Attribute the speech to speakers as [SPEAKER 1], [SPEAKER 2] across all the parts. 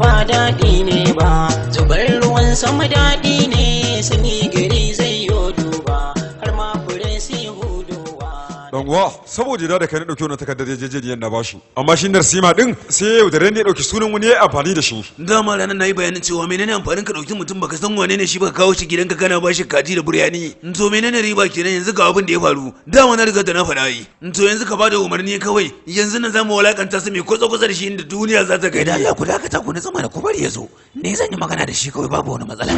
[SPEAKER 1] ba daɗi ne ba, zubar ruwan sama daɗi ne, sani gari zai yo duba, har ma fure sai hudowa.
[SPEAKER 2] Dan uwa, saboda da kai na dauki wannan takardar yarjejeniyar na bashi, amma shi Narsima din sai yau da ran ne dauki sunan wani ya amfani da shi.
[SPEAKER 3] Dama ranar nayi bayanin cewa menene amfanin ka dauki mutum baka san wane ne shi baka kawo shi gidanka kana bashi kaji da buryani. To menene riba kenan yanzu ga abin da ya faru? Dama na riga da na faɗa yi. To yanzu ka bada umarni kawai. Yanzu nan zamu walakanta su mai kusa da shi inda duniya za ta gaida.
[SPEAKER 4] Allah ku dakata ku na zama da ku bari ya zo. Ne zan yi magana da shi kawai babu wani matsala.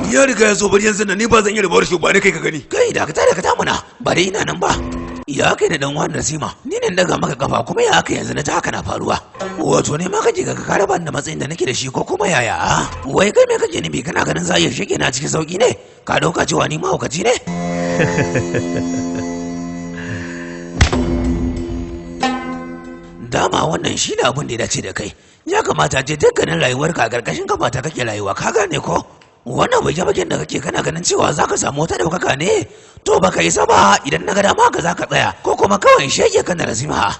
[SPEAKER 3] Ya riga ya zo bari yanzu nan ni ba zan yi rabuwar shi ba ne kai ka gani.
[SPEAKER 4] Kai dakata muna ba dai ina nan ba. Ya kai da dan wani Narsima ni ne daga maka kafa kuma ya haka yanzu na ta haka na faruwa. Wato ne ma kake ga ka raba da matsayin da nake da shi ko kuma yaya? Wai kai me kake nufi kana ganin za ya shige na cikin sauki ne? Ka dauka cewa ni mahaukaci ne? Dama wannan shi ne abin da ya dace da kai. Ya kamata ce dukkanin rayuwarka a ƙarƙashin kafa ta kake rayuwa ka gane ko? Wannan bagen da kake kana ganin cewa za ka samu wata daukaka ne? To baka isa ba idan na ga dama ka za ka tsaya ko kuma kawai shege kan Narsima.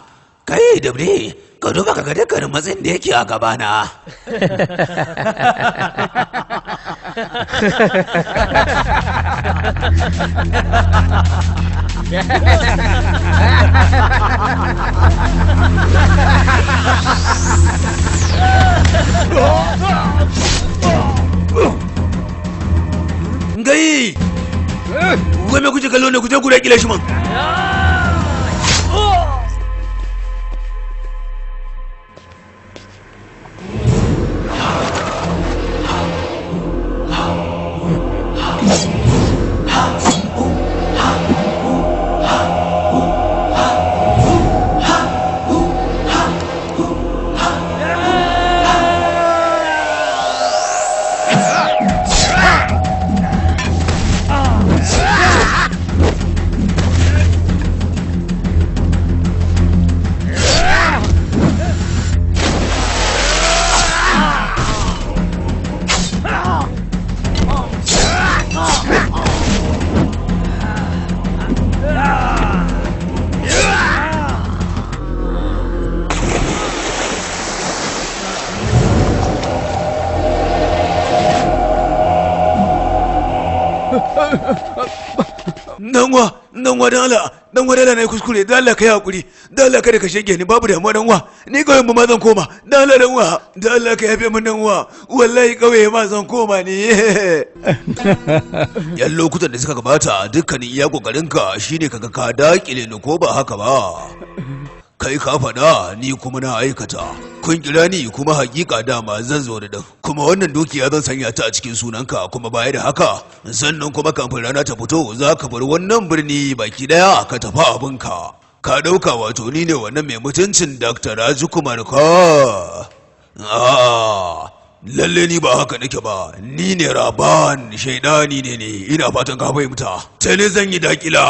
[SPEAKER 4] Kai da bre ka duba ka ga dukkanin matsayin da yake a gabana.
[SPEAKER 3] Gai! Wai me kuke kallo ne ku je ku dakile shi man? Danwa dan Allah na yi kuskure dan Allah kai hakuri dan Allah kada ka shege ni babu damuwa danwa ni kawai ma zan koma dan Allah danwa dan Allah ka yafe min danwa wallahi kawai ma zan koma ne. Yan lokutan da suka gabata dukkanin iya kokarinka shine kaga ka dakile ni ko ba haka ba. Kai ka faɗa ni kuma na aikata kun kira ni kuma hakika dama zan zo da kuma wannan dukiya zan sanya ta a cikin sunanka kuma baya da haka sannan kuma kafin rana ta fito za ka bar wannan birni baki daya ka tafi abinka ka ɗauka wato ni ne wannan mai mutuncin Dr. Rajukumar ka lalle ni ba haka nake ba ni ne Raban shaidani ne ina fatan ka fahimta sai ne zan yi dakila.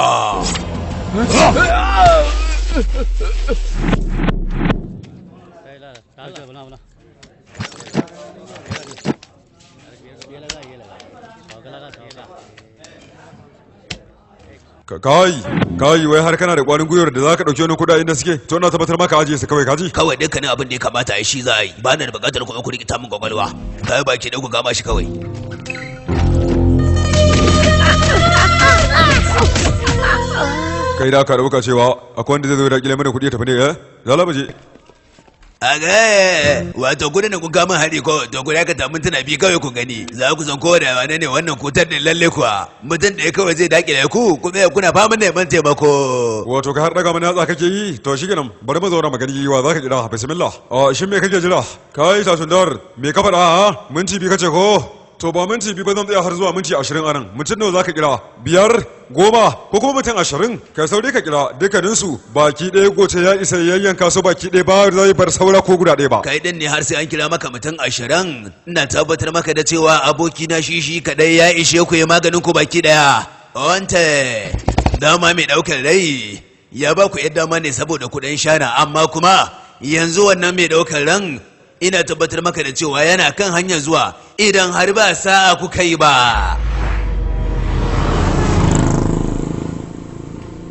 [SPEAKER 2] Kai wai har kana da kwarin gwiwar da zaka dauki wani kuɗaɗen da suke to na tabbatar maka ajiye su kawai kaji
[SPEAKER 3] kawai dukkanin abin da ya kamata a yi shi za a yi ba na da bukatar kuma ku rikita min kwakwalwa kai ba ke dauka gama shi kawai.
[SPEAKER 2] Kai da ka dauka cewa akwai wanda zai zo da kila mana kuɗi ya tafi ne zala baje
[SPEAKER 3] aga wato gudun da kun kama hari ko to guda ka tamun tana bi kawai ku gani za ku san ko da wane ne wannan kutar da lalle kuwa mutum da kawai zai dakile ku kuma kuna faman neman taimako
[SPEAKER 2] wato ka har daga mana yatsa kake yi to shikenan bari mu zauna magani wa zaka kira bismillah shin me kake jira kai tasundar me ka faɗa minti bi kace ko to ba minti bi ba zan tsaya har zuwa minti 20 anan mutum nawa zaka kira 5 10 ko kuma mutum 20 kai saurayi ka kira dukkanin su baki ɗaya goce ya isa yayyanka su baki ɗaya ba zai bar saura ko guda ɗaya ba
[SPEAKER 3] kai din ne har sai an kira maka mutum 20 ina tabbatar maka da cewa aboki na shi kadai ya ishe ku ya maganin ku baki ɗaya wante dama mai daukar rai ya ba ku yadda ma ne saboda kuɗin shana amma kuma yanzu wannan mai daukar ran ina tabbatar maka da cewa yana kan hanyar zuwa idan har ba sa'a kuka yi ba.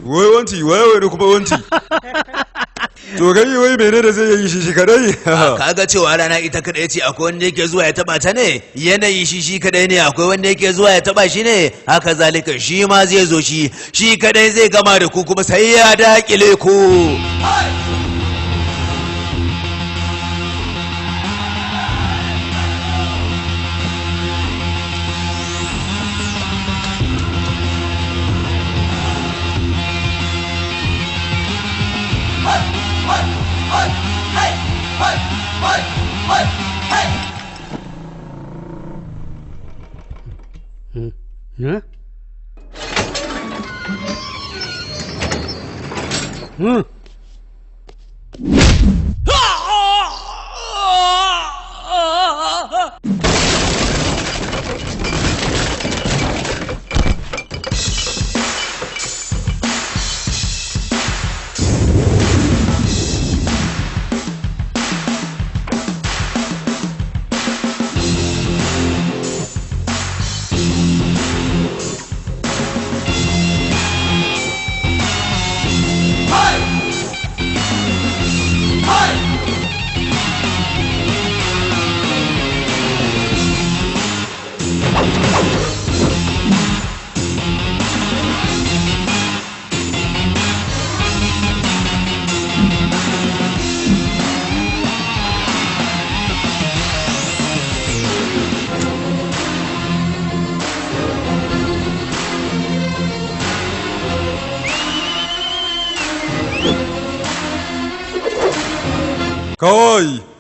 [SPEAKER 2] wai wanti wai ne kuma wanti to kai wai mene da zai yi shi kadai
[SPEAKER 3] kaga cewa rana ita kadai ce akwai wanda yake zuwa ya taba ta ne yanayi shi kadai ne akwai wanda yake zuwa ya taba shi ne haka zalika shi ma zai zo shi kadai zai gama da ku kuma sai ya dakile ku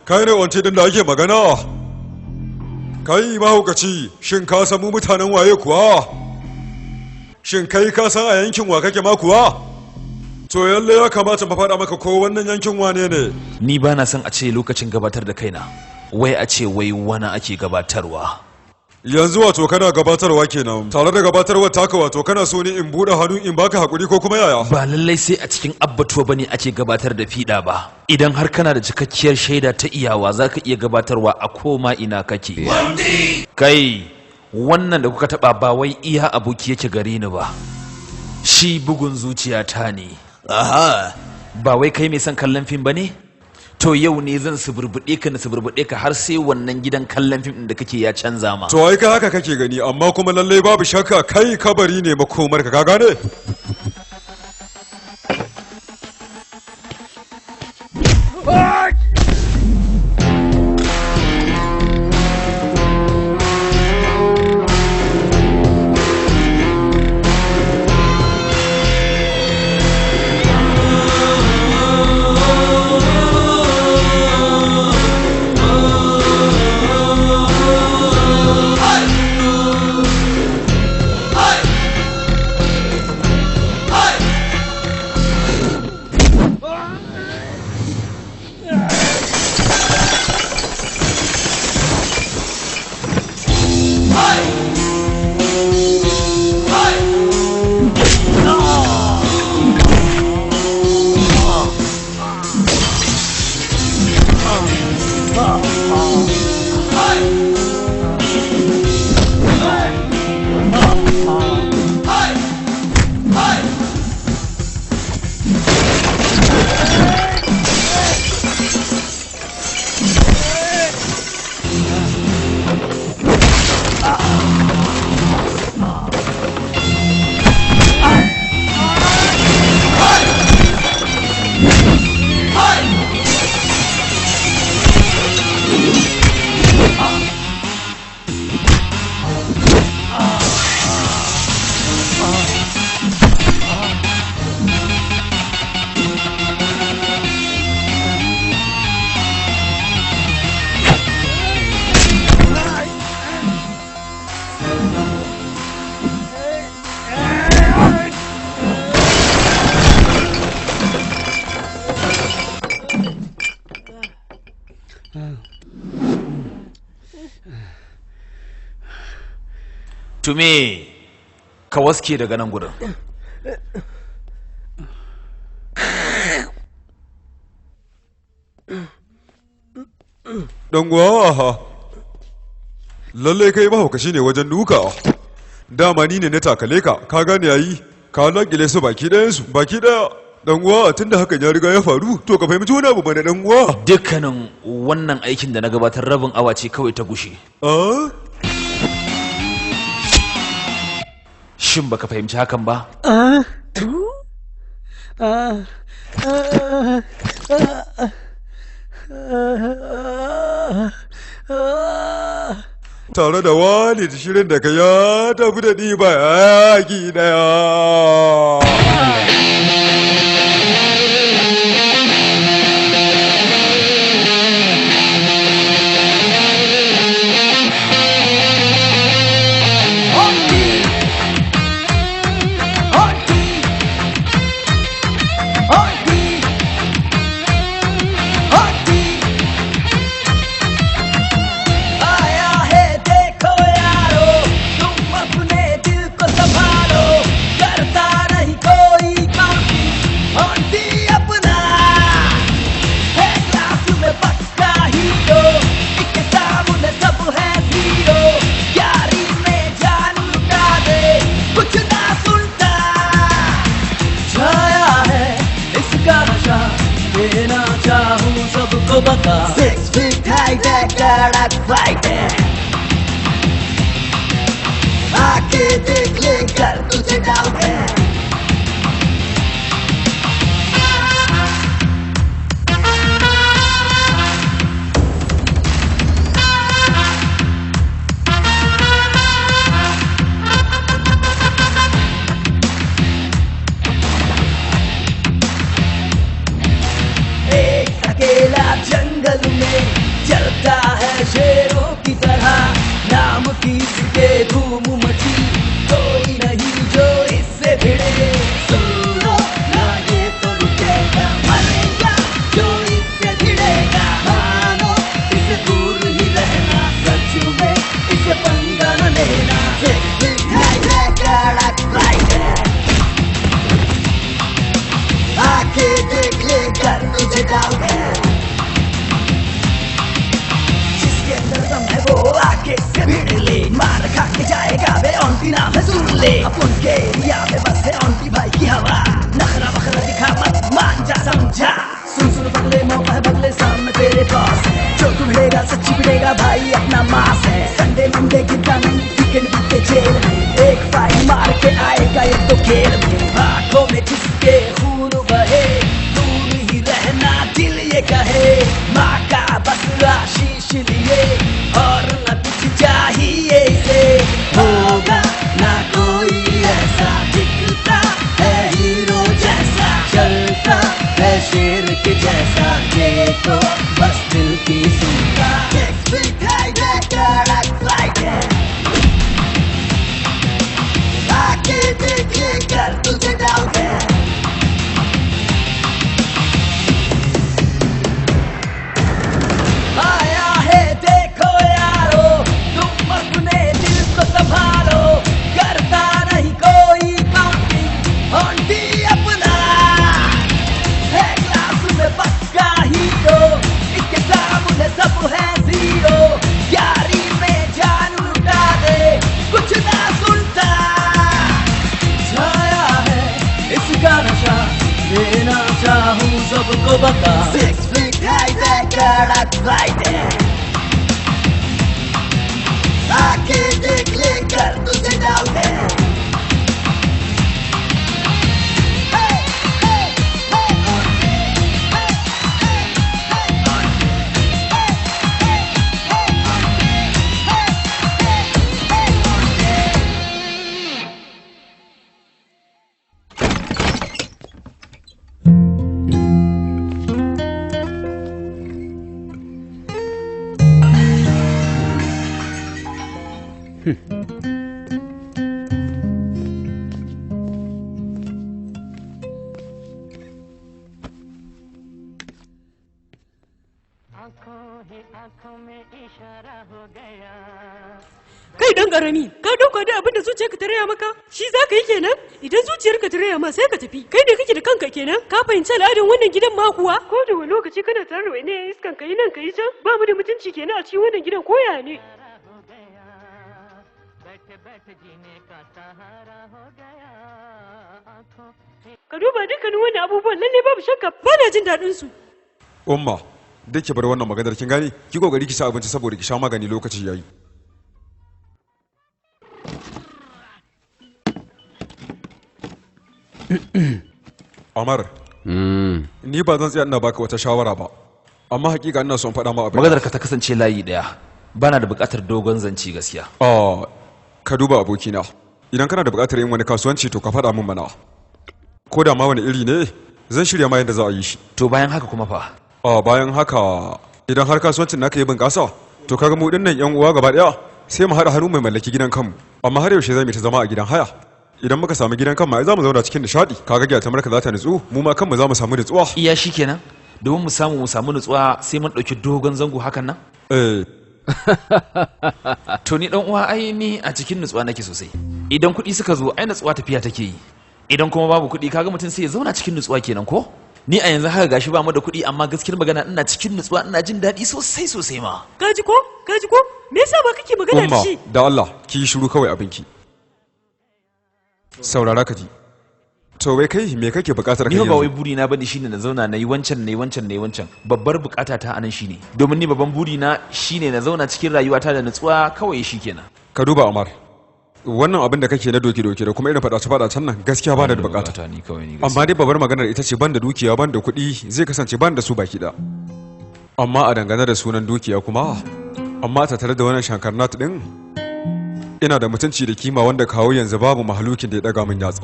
[SPEAKER 2] kai ne wance din da ake magana kai mahaukaci shin ka samu mutanen waye kuwa shin kai ka san a yankin wa kake ma kuwa to yalle ya kamata mu faɗa maka ko wannan yankin wane ne
[SPEAKER 5] ni ba na son a ce lokacin gabatar da kaina wai a ce wai wani ake gabatarwa
[SPEAKER 2] yanzu wato kana gabatarwa kenan tare da gabatarwar taka wato kana so ne in buɗe hannu in baka hakuri ko kuma yaya
[SPEAKER 5] ba lallai sai a cikin abbatuwa bane ake gabatar da fiɗa ba idan har kana da cikakkiyar shaida ta iyawa zaka iya gabatarwa a koma ina kake kai wannan da kuka taba ba wai iya aboki yake gare ni ba shi bugun zuciyata ne
[SPEAKER 3] aha
[SPEAKER 5] ba wai kai mai son kallon fim bane to yau ne zan suburbuɗe ka har sai wannan gidan kallon fim ɗin da kake ya canza ma
[SPEAKER 2] to ai ka haka kake gani amma kuma lallai babu shakka kai kabari ne makomar ka gane
[SPEAKER 5] tume ka waske daga nan gudun
[SPEAKER 2] ɗanguwa lallai kai mahaukaci ne wajen duka dama ni ne na takale ka gane yayi ka dakile su baki ɗayansu baki ɗaya. Dan uwa tunda hakan ya riga ya faru to ka fahimci wani abu bane dan uwa.
[SPEAKER 5] Dukkanin wannan aikin da na gabatar rabin awa ce kawai ta gushe. Shin baka fahimci hakan ba?
[SPEAKER 2] Tare da wani shirin da ka ya tafi da ni ba yaki daya.
[SPEAKER 6] बता 6 feet high कड़क फाइटर आके देख ले कर तुझे डाउट है जंगल में चलता है शेरों की तरह नाम किसके धूम मची कोई नहीं जो इससे भिड़े सुनो ना ये तो रुकेगा मरेगा जो इससे भिड़ेगा मानो इसे दूर ही रहना सच में इसे पंगा न लेना कड़क फाइटर आके देख ले कर तुझे डाउट है वो आके से भिड़ ले मार खा के जाएगा वे ऑन्टी नाम है सुन ले अपन के एरिया में बस है ऑन्टी भाई की हवा नखरा बखरा दिखा मत मान जा समझा सुन सुन बगले मौका है बगले सामने तेरे पास है जो तू भिड़ेगा सच्ची भिड़ेगा भाई अपना मास है संडे मंडे गिरता नहीं वीकेंड बीते जेल में एक फाइल मार के आएगा ये तो खेल में आंखों में जिसके खून बहे दूर ही रहना दिल ये कहे माँ का बस आशीष लिए और न कुछ चाहिए इसे होगा ना कोई ऐसा दिखता है हीरो जैसा चलता है शेर के जैसा ये तो बस दिल की सुनता कड़क फाइटर आके देख ले कर तुझे डाउट है आया है देखो यारो तुम अपने दिल को संभालो करता नहीं कोई काउंटिंग ऑन्टी अपना है क्लास में पक्का हीरो इसके सामने सब है जीरो यारी में जान लुटा दे कुछ ना सुनता छाया है इसका नशा देना चाहूँ सबको बता 6 feet high कड़क फाइटर आके देख ले कर तुझे डाउट है
[SPEAKER 7] Kai dan karami, ka dauka da abin da zuciyarka ta raya maka, shi za ka yi kenan? Idan zuciyarka ta raya ma sai ka tafi. Kai da kake da kanka kenan, ka fahimci al'adun wannan gidan ma kuwa? Ko da wani lokaci kana tare da wani iskan kai nan kai can, ba mu da mutunci kenan a cikin wannan gidan koya ne. Ka duba dukkanin wani abubuwan lalle babu shakka ba na jin daɗin su.
[SPEAKER 2] Umma, duk ki bar wannan maganar kin gani? Ki kokari ki sa abinci saboda ki sha magani lokaci yayi. Amar, ni ba zan tsaya ina baka wata shawara ba, amma hakika ina son faɗa ma abin.
[SPEAKER 5] Maganar ka ta kasance layi ɗaya, bana da buƙatar dogon zanci gaskiya.
[SPEAKER 2] Ka duba abokina, idan kana da buƙatar yin wani kasuwanci to ka faɗa min mana. Ko da ma wani iri ne, zan shirya ma yadda za a yi shi.
[SPEAKER 5] To bayan haka kuma fa?
[SPEAKER 2] Bayan haka, idan har kasuwancin naka yi bunƙasa, to kaga mu dinnan yan uwa gaba ɗaya sai mu haɗa hannu mai mallaki gidan kanmu. Amma har yaushe za mu ta zama a gidan haya? Idan muka samu gidan kanmu ai za mu zauna cikin nishaɗi. Kaga gyata marka za ta nutsu, mu ma kanmu za mu samu nutsuwa.
[SPEAKER 5] Iya shi kenan? Domin mu samu nutsuwa sai mun ɗauki dogon zango hakan nan? To ni dan uwa ai ni a cikin nutsuwa nake sosai. Idan kuɗi suka zo ai nutsuwa tafiya take yi. Idan kuma babu kuɗi kaga mutum sai ya zauna cikin nutsuwa kenan ko? Ni a yanzu haka gashi ba mu da kuɗi amma gaskiyar magana ina cikin nutsuwa ina jin daɗi sosai ma.
[SPEAKER 7] Kaji ko? Me yasa ba kake magana da shi?
[SPEAKER 2] Umma, da Allah, ki shiru kawai abinki. Saurara ka ji. To wai kai me kake bukatar kai yanzu?
[SPEAKER 5] Ni ba wai buri na bane shine na zauna nayi wancan. Babbar bukata ta anan shine. Domin ni babban buri na shine na zauna cikin rayuwata da nutsuwa kawai shikenan.
[SPEAKER 2] Ka duba Amar. Wannan abin da kake na doki da kuma irin fadace nan gaskiya ba da bukata. Amma dai babbar maganar ita ce ban da dukiya ban da kuɗi zai kasance ban da su baki da. Amma a dangane da sunan dukiya kuma amma ta tare da wannan shankarnat din ina da mutunci da kima wanda kawo yanzu babu mahalukin da ya daga min yatsa.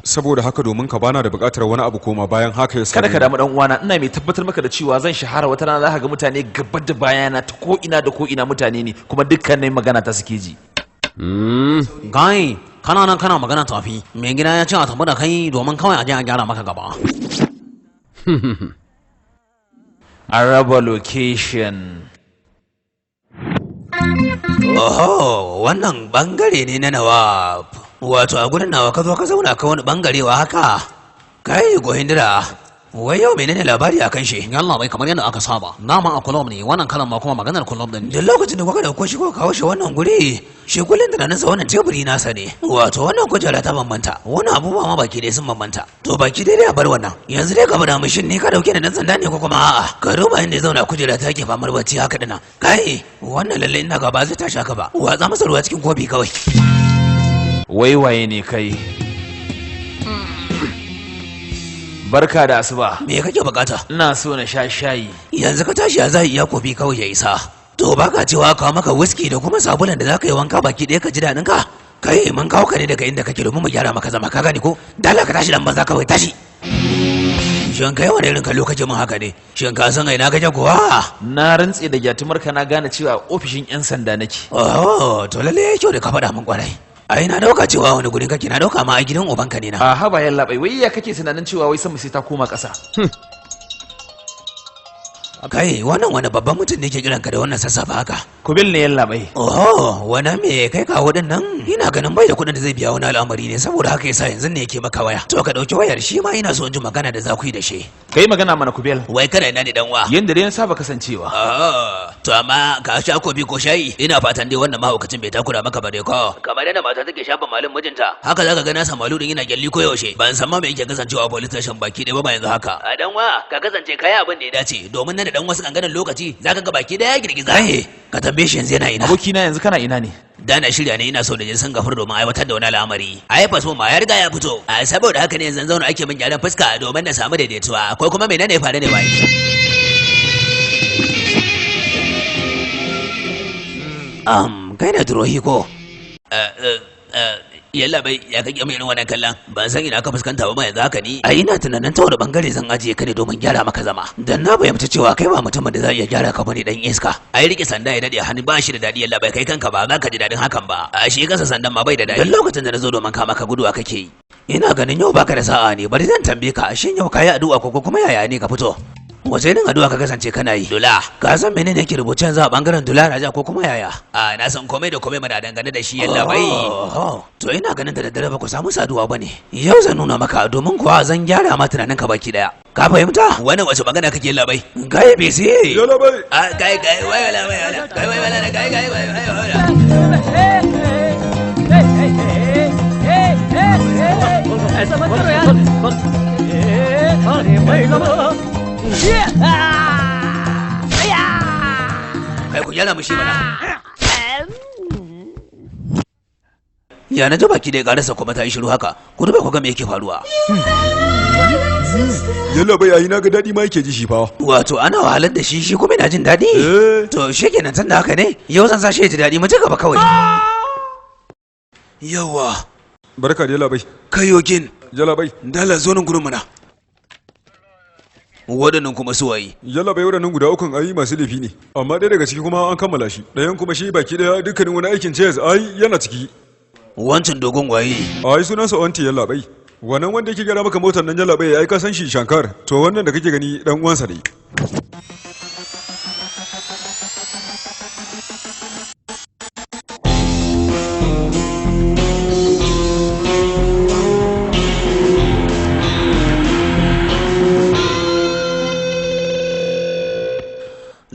[SPEAKER 2] Saboda haka domin ka bana da bukatar wani abu koma bayan haka ya
[SPEAKER 5] kada ka damu dan uwana ina mai tabbatar maka da cewa zan shahara wata rana zaka ga mutane gaba da bayana ta ko ina mutane ne kuma dukkanin magana ta suke ji.
[SPEAKER 8] Gai, kana nan kana magana tafi. Mai gida ya ce a tafi da kai domin kawai a je a gyara maka gaba.
[SPEAKER 5] A raba location.
[SPEAKER 8] Oho, wannan bangare ne na Nawab. Wato a gurin nawa ka zo ka zauna ka wani bangarewa haka. Kai Gohindira, wai yau menene labari akan shi? Yalla bai kamar yadda aka saba. Dama a kulob ne, wannan kalan ma kuma maganar kulob din. Duk lokacin da kuka dauko shi ko kawo shi wannan guri, shi kullun tunanin sa wannan teburi nasa ne. Wato wannan kujera ta bambanta, wannan abubuwa ma baki dai sun bambanta. To baki dai a bar wannan. Yanzu dai ka bada mishin ne ka dauke da nan sanda ne ko kuma a'a. Ka duba inda zauna kujera ta ke famar bacci haka dina. Kai, wannan lalle ina ga ba zai tashi haka ba. Watsa masa ruwa cikin kofi kawai.
[SPEAKER 5] Waiwaye ne kai. Barka da asuba.
[SPEAKER 8] Me kake bukata?
[SPEAKER 5] Ina so na sha shayi.
[SPEAKER 8] Yanzu ka tashi ya zai iya kofi kawai ya isa. To baka cewa kawo maka whisky da kuma sabulan da zaka yi wanka baki ɗaya ka ji daɗin ka? Kai mun kawo ka ne daga inda kake domin mu gyara maka zama ka gane ko? Dala ka tashi dan banza kawai tashi. Shin kai wani irin kallo kake mun haka ne? Shin ka san ina kake kuwa?
[SPEAKER 5] Na rantse da gyatumar ka na gane cewa ofishin 'yan sanda nake.
[SPEAKER 8] Oh, to lalle kyau da ka faɗa min kwarai. Ai na dauka cewa wani gurin kake na dauka ma a gidan ubanka ne na.
[SPEAKER 5] A haba yalla bai wai ya kake tunanin cewa wai sama sai ta koma ƙasa.
[SPEAKER 8] Kai wannan wani babban mutum ne ke kiran ka da wannan sassafa haka.
[SPEAKER 5] Kubil ne yalla bai.
[SPEAKER 8] Oh, wani me kai kawo din nan? Ina ganin bai da kuɗin da zai biya wani al'amari ne saboda haka yasa yanzu ne yake maka waya. To ka dauki wayar shi ma ina so in ji magana da za ku yi da shi.
[SPEAKER 5] Kai magana mana Kubil.
[SPEAKER 8] Wai kana ina ne dan wa?
[SPEAKER 5] Yanda dai na saba kasancewa.
[SPEAKER 8] To amma ka sha kofi ko shayi? Ina fatan dai wannan mahaukacin bai takura maka ba dai ko? Kamar yadda mata take shafa malin mijinta. Haka zaka ga na sa malu din yana gyalli ko yaushe. Ban san ma me yake kasancewa a police station baki dai ba yanzu haka. A dan wa ka kasance kai abin da ya dace domin nan da dan wasu kanganin lokaci zaka ga baki daya girgiza. Ka tambaye shi yanzu yana ina.
[SPEAKER 5] Abokina yanzu kana ina ne?
[SPEAKER 8] Da na shirya ne ina so da je Singapore domin aiwatar da wani al'amari. Ai fasfo ma ya riga ya fito. Saboda haka ne yanzu zauna ake min gyaran fuska domin na samu daidaituwa. Ko kuma menene ya faru ne bai? Kai na turohi ko? Yalla bai ya kake mai irin wannan kallon ban san ina ka fuskanta ba yanzu haka ni. Ai ina tunanin ta wani bangare zan ajiye ka ne domin gyara maka zama. Dan na fahimci cewa kai ba mutumin da za iya gyara ka bane dan iska. Ai rike sanda ya dade hannu ba shi da dadi yalla bai kai kanka ba za ka ji dadin hakan ba. A shi kansa sandan ma bai da dadi. Dan lokacin da na zo domin ka maka guduwa kake yi. Ina ganin yau baka da sa'a ne bari zan tambaye ka shin yau kayi addu'a ko kuma yaya ne ka fito? Wace irin addu'a ka kasance kana yi? Dula, ka san menene yake rubuce yanzu a bangaren Dula Raja ko kuma yaya? Na san komai da komai mana dangane da shi yalla bai. To ina ganin da daddare ba ku samu saduwa bane. Yau zan nuna maka domin kuwa zan gyara ma tunanin ka baki daya. Ka fahimta? Wannan wace magana kake yalla bai? Gai bai sai.
[SPEAKER 2] Yalla bai.
[SPEAKER 8] Gai wai wala. Gai wai wala.
[SPEAKER 6] ऐसा मत करो यार अरे भाई
[SPEAKER 8] kai ku yana mushi mana ya na ji baki da ya karasa kuma ta yi shiru haka ku duba ku ga me yake faruwa
[SPEAKER 2] Yalla bai ayi na ga daɗi ma yake ji shi fa.
[SPEAKER 8] wato ana wahalar da shi shi kuma yana jin daɗi to shi kenan tun da haka ne yau zan sa shi ya ji daɗi mu ci gaba kawai yawa
[SPEAKER 2] Barka da yalla bai.
[SPEAKER 8] kai yokin
[SPEAKER 2] Yalla bai.
[SPEAKER 8] dala zo nan gurin mana waɗannan kuma su waye
[SPEAKER 2] Yalla bai waɗannan guda ukun ayi masu laifi ne. Amma ɗaya daga ciki kuma an kammala shi. Ɗayan kuma shi baki ɗaya dukkanin wani aikin chess ai yana ciki.
[SPEAKER 8] wancan dogon waye
[SPEAKER 2] Ai sunansa Onti yalla bai. Wannan wanda yake gara maka motar nan yalla bai ai ka san shi Shankar. To wannan da kake gani dan uwansa ne.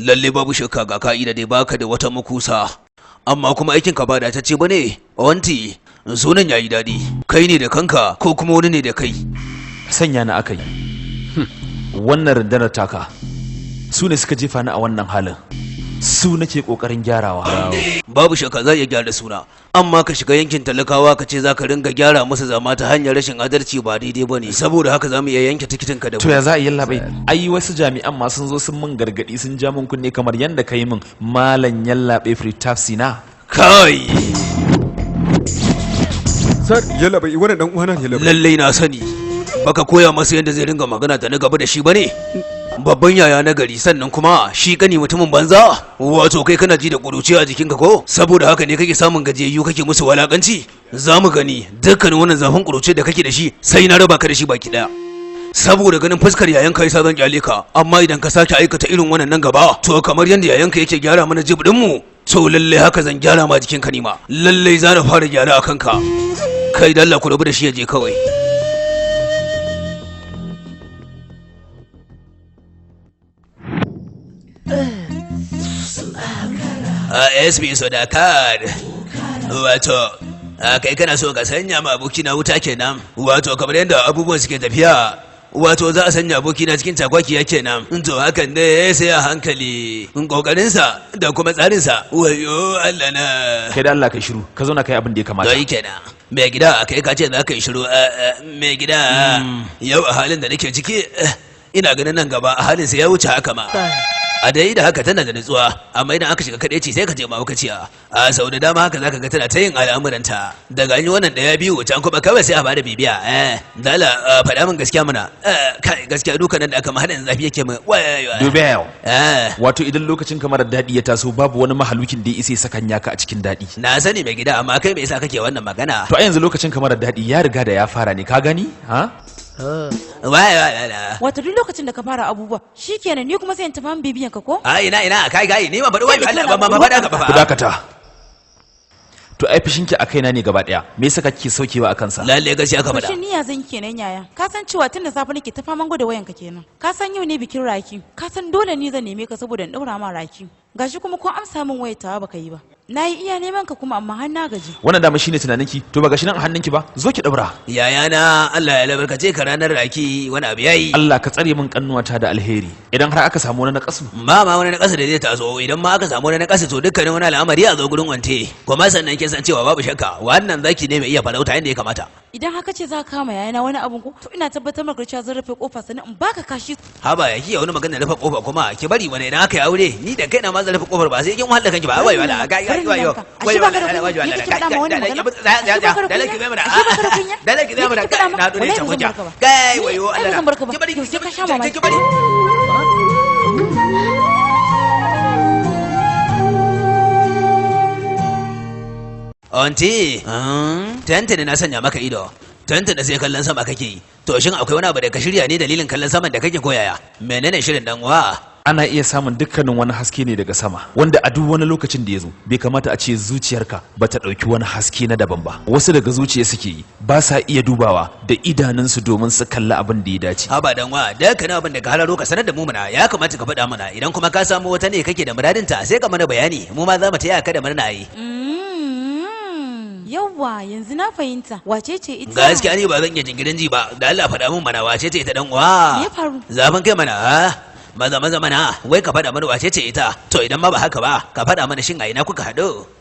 [SPEAKER 8] lalle babu shakka ga ka'ida dai baka da wata makusa amma kuma aikin ka ba da ta ce bane wanti sunan yayi dadi kai ne da kanka ko kuma wani ne da kai
[SPEAKER 5] sanya na akai wannan rundunar taka su ne suka jefa ni a wannan halin su nake kokarin gyarawa
[SPEAKER 8] babu shakka za iya gyara suna amma ka shiga yankin talakawa ka ce za ka ringa gyara musu zama ta hanyar rashin adalci ba daidai ba ne saboda haka za mu iya yanke tikitin ka da
[SPEAKER 5] to ya za a yi labai ai wasu jami'an ma sun zo sun min gargadi sun ja min kunne kamar yanda ka yi min malam yallaɓe free tafsi na
[SPEAKER 8] kai
[SPEAKER 2] Sir yalla bai wannan dan uwana ne yalla bai.
[SPEAKER 8] lallai na sani baka koya masa yadda zai ringa magana da na gaba da shi bane babban yaya na gari sannan kuma shi kani mutumin banza wato kai kana ji da kuruci a jikinka ko saboda haka ne kake samun gajiyayyu kake musu walakanci za mu gani dukkanin wannan zafin kuruci da kake da shi sai na raba ka da shi baki daya saboda ganin fuskar yayanka yasa zan kyale ka amma idan ka sake aikata irin wannan nan gaba to kamar yadda yayanka yake gyara mana jibdin mu to lalle haka zan gyara ma jikin ka nima lalle za na fara gyara akan ka kai da Allah ku rabu da shi ya je kawai SB Sodakar wato kai kana so ka sanya ma aboki na wuta kenan wato kamar yadda abubuwan suke tafiya wato za a sanya aboki na cikin takwakiya kenan to hakan ne sai a hankali kokarinsa da kuma tsarinsa wayo Allah na
[SPEAKER 5] kai da Allah kai shiru ka zauna kai abin da ya kamata
[SPEAKER 8] dai kenan mai gida kai ka ce za ka yi shiru mai gida yau a halin da nake ciki ina ganin nan gaba a halin sai ya wuce haka ma a dai da haka tana da nutsuwa amma idan aka shiga kadaici sai ka je mahaukaciya a sau da dama haka zaka ga tana ta yin al'amuranta daga an yi wannan daya biyu can kuma kawai sai a bada bibiya dala faɗa min gaskiya mana kai gaskiya duka nan da aka mahaɗin zafi yake mai
[SPEAKER 5] Dubel wato idan lokacin kamar daɗi ya taso babu wani mahalukin da ya isa sakanya ka a cikin daɗi
[SPEAKER 8] na sani mai gida amma kai me yasa kake wannan magana
[SPEAKER 5] to a yanzu lokacin kamar daɗi ya riga da ya fara ne ka gani ha
[SPEAKER 9] wato duk lokacin da ka fara abubuwa shikenan ni kuma sai in tafi bibiyan ka ko
[SPEAKER 8] a ina kai ni ma faɗi wai Allah ba faɗa ka ba
[SPEAKER 5] ku dakata to ai fishinki a kaina ne gaba daya me yasa kake saukewa a kansa
[SPEAKER 8] lalle gaskiya ka faɗa
[SPEAKER 9] shin ni ya zan kenan yaya ka san cewa tun da safe nake ta faman gwada wayanka kenan ka san yau ne bikin raki ka san dole ni zan neme ka saboda in daura ma raki gashi kuma ko amsa min wayatawa baka yi ba na yi iya neman ka kuma amma har na gaji
[SPEAKER 5] wannan dama shine tunaninki to ba gashi nan a hannunki ba zo ki daura
[SPEAKER 8] yaya na Allah ya labarkace ka ranar raki wani abu yayi
[SPEAKER 5] Allah ka tsare min kannuwata da alheri idan har aka samu wani nakasu
[SPEAKER 8] ma wani nakasu da zai taso idan ma aka samu wani nakasu to dukkanin wani al'amari a zo gurin wante kuma sannan kin san cewa babu shakka wannan zaki ne mai iya farauta yadda ya kamata
[SPEAKER 9] idan haka ce za ka kama yayana wani abun ko to ina tabbatar maka cewa zan rufe kofa sannan in baka kashi
[SPEAKER 8] haba ya kiya wani magana rufe kofa kuma ki bari wani idan aka yi aure ni da kaina ma zan rufe kofar ba sai kin wahala kanki ba wai wala ga Aunty, tantane na sanya maka ido. Tantane sai kallon sama kake yi. To shin akwai wani abu da ka shirya ne dalilin kallon saman da kake koyaya? Menene shirin dan uwa?
[SPEAKER 5] Ana iya samun dukkanin wani haske ne daga sama wanda a duk wani lokacin da ya zo bai kamata a ce zuciyarka ba ta ɗauki wani haske na daban ba wasu daga zuciya suke yi ba sa iya dubawa da idanunsu domin su kalli abin da ya dace
[SPEAKER 8] haba dan wa da kana abin da ka halaro ka sanar da mu muna ya kamata ka faɗa mana idan kuma ka samu wata ne kake da muradinta sai ka mana bayani mu ma za mu taya ka da murna yi
[SPEAKER 9] Yawwa, yanzu na fahimta. Wace ce ita?
[SPEAKER 8] Gaskiya ni ba zan iya jinkirin ji ba. Da Allah faɗa min mana wace ce ita dan uwa?
[SPEAKER 9] Me ya faru?
[SPEAKER 8] Zafin kai mana maza mana wai ka faɗa mana wace ce ita? To idan ma ba haka ba ka faɗa mana shin a ina kuka haɗu?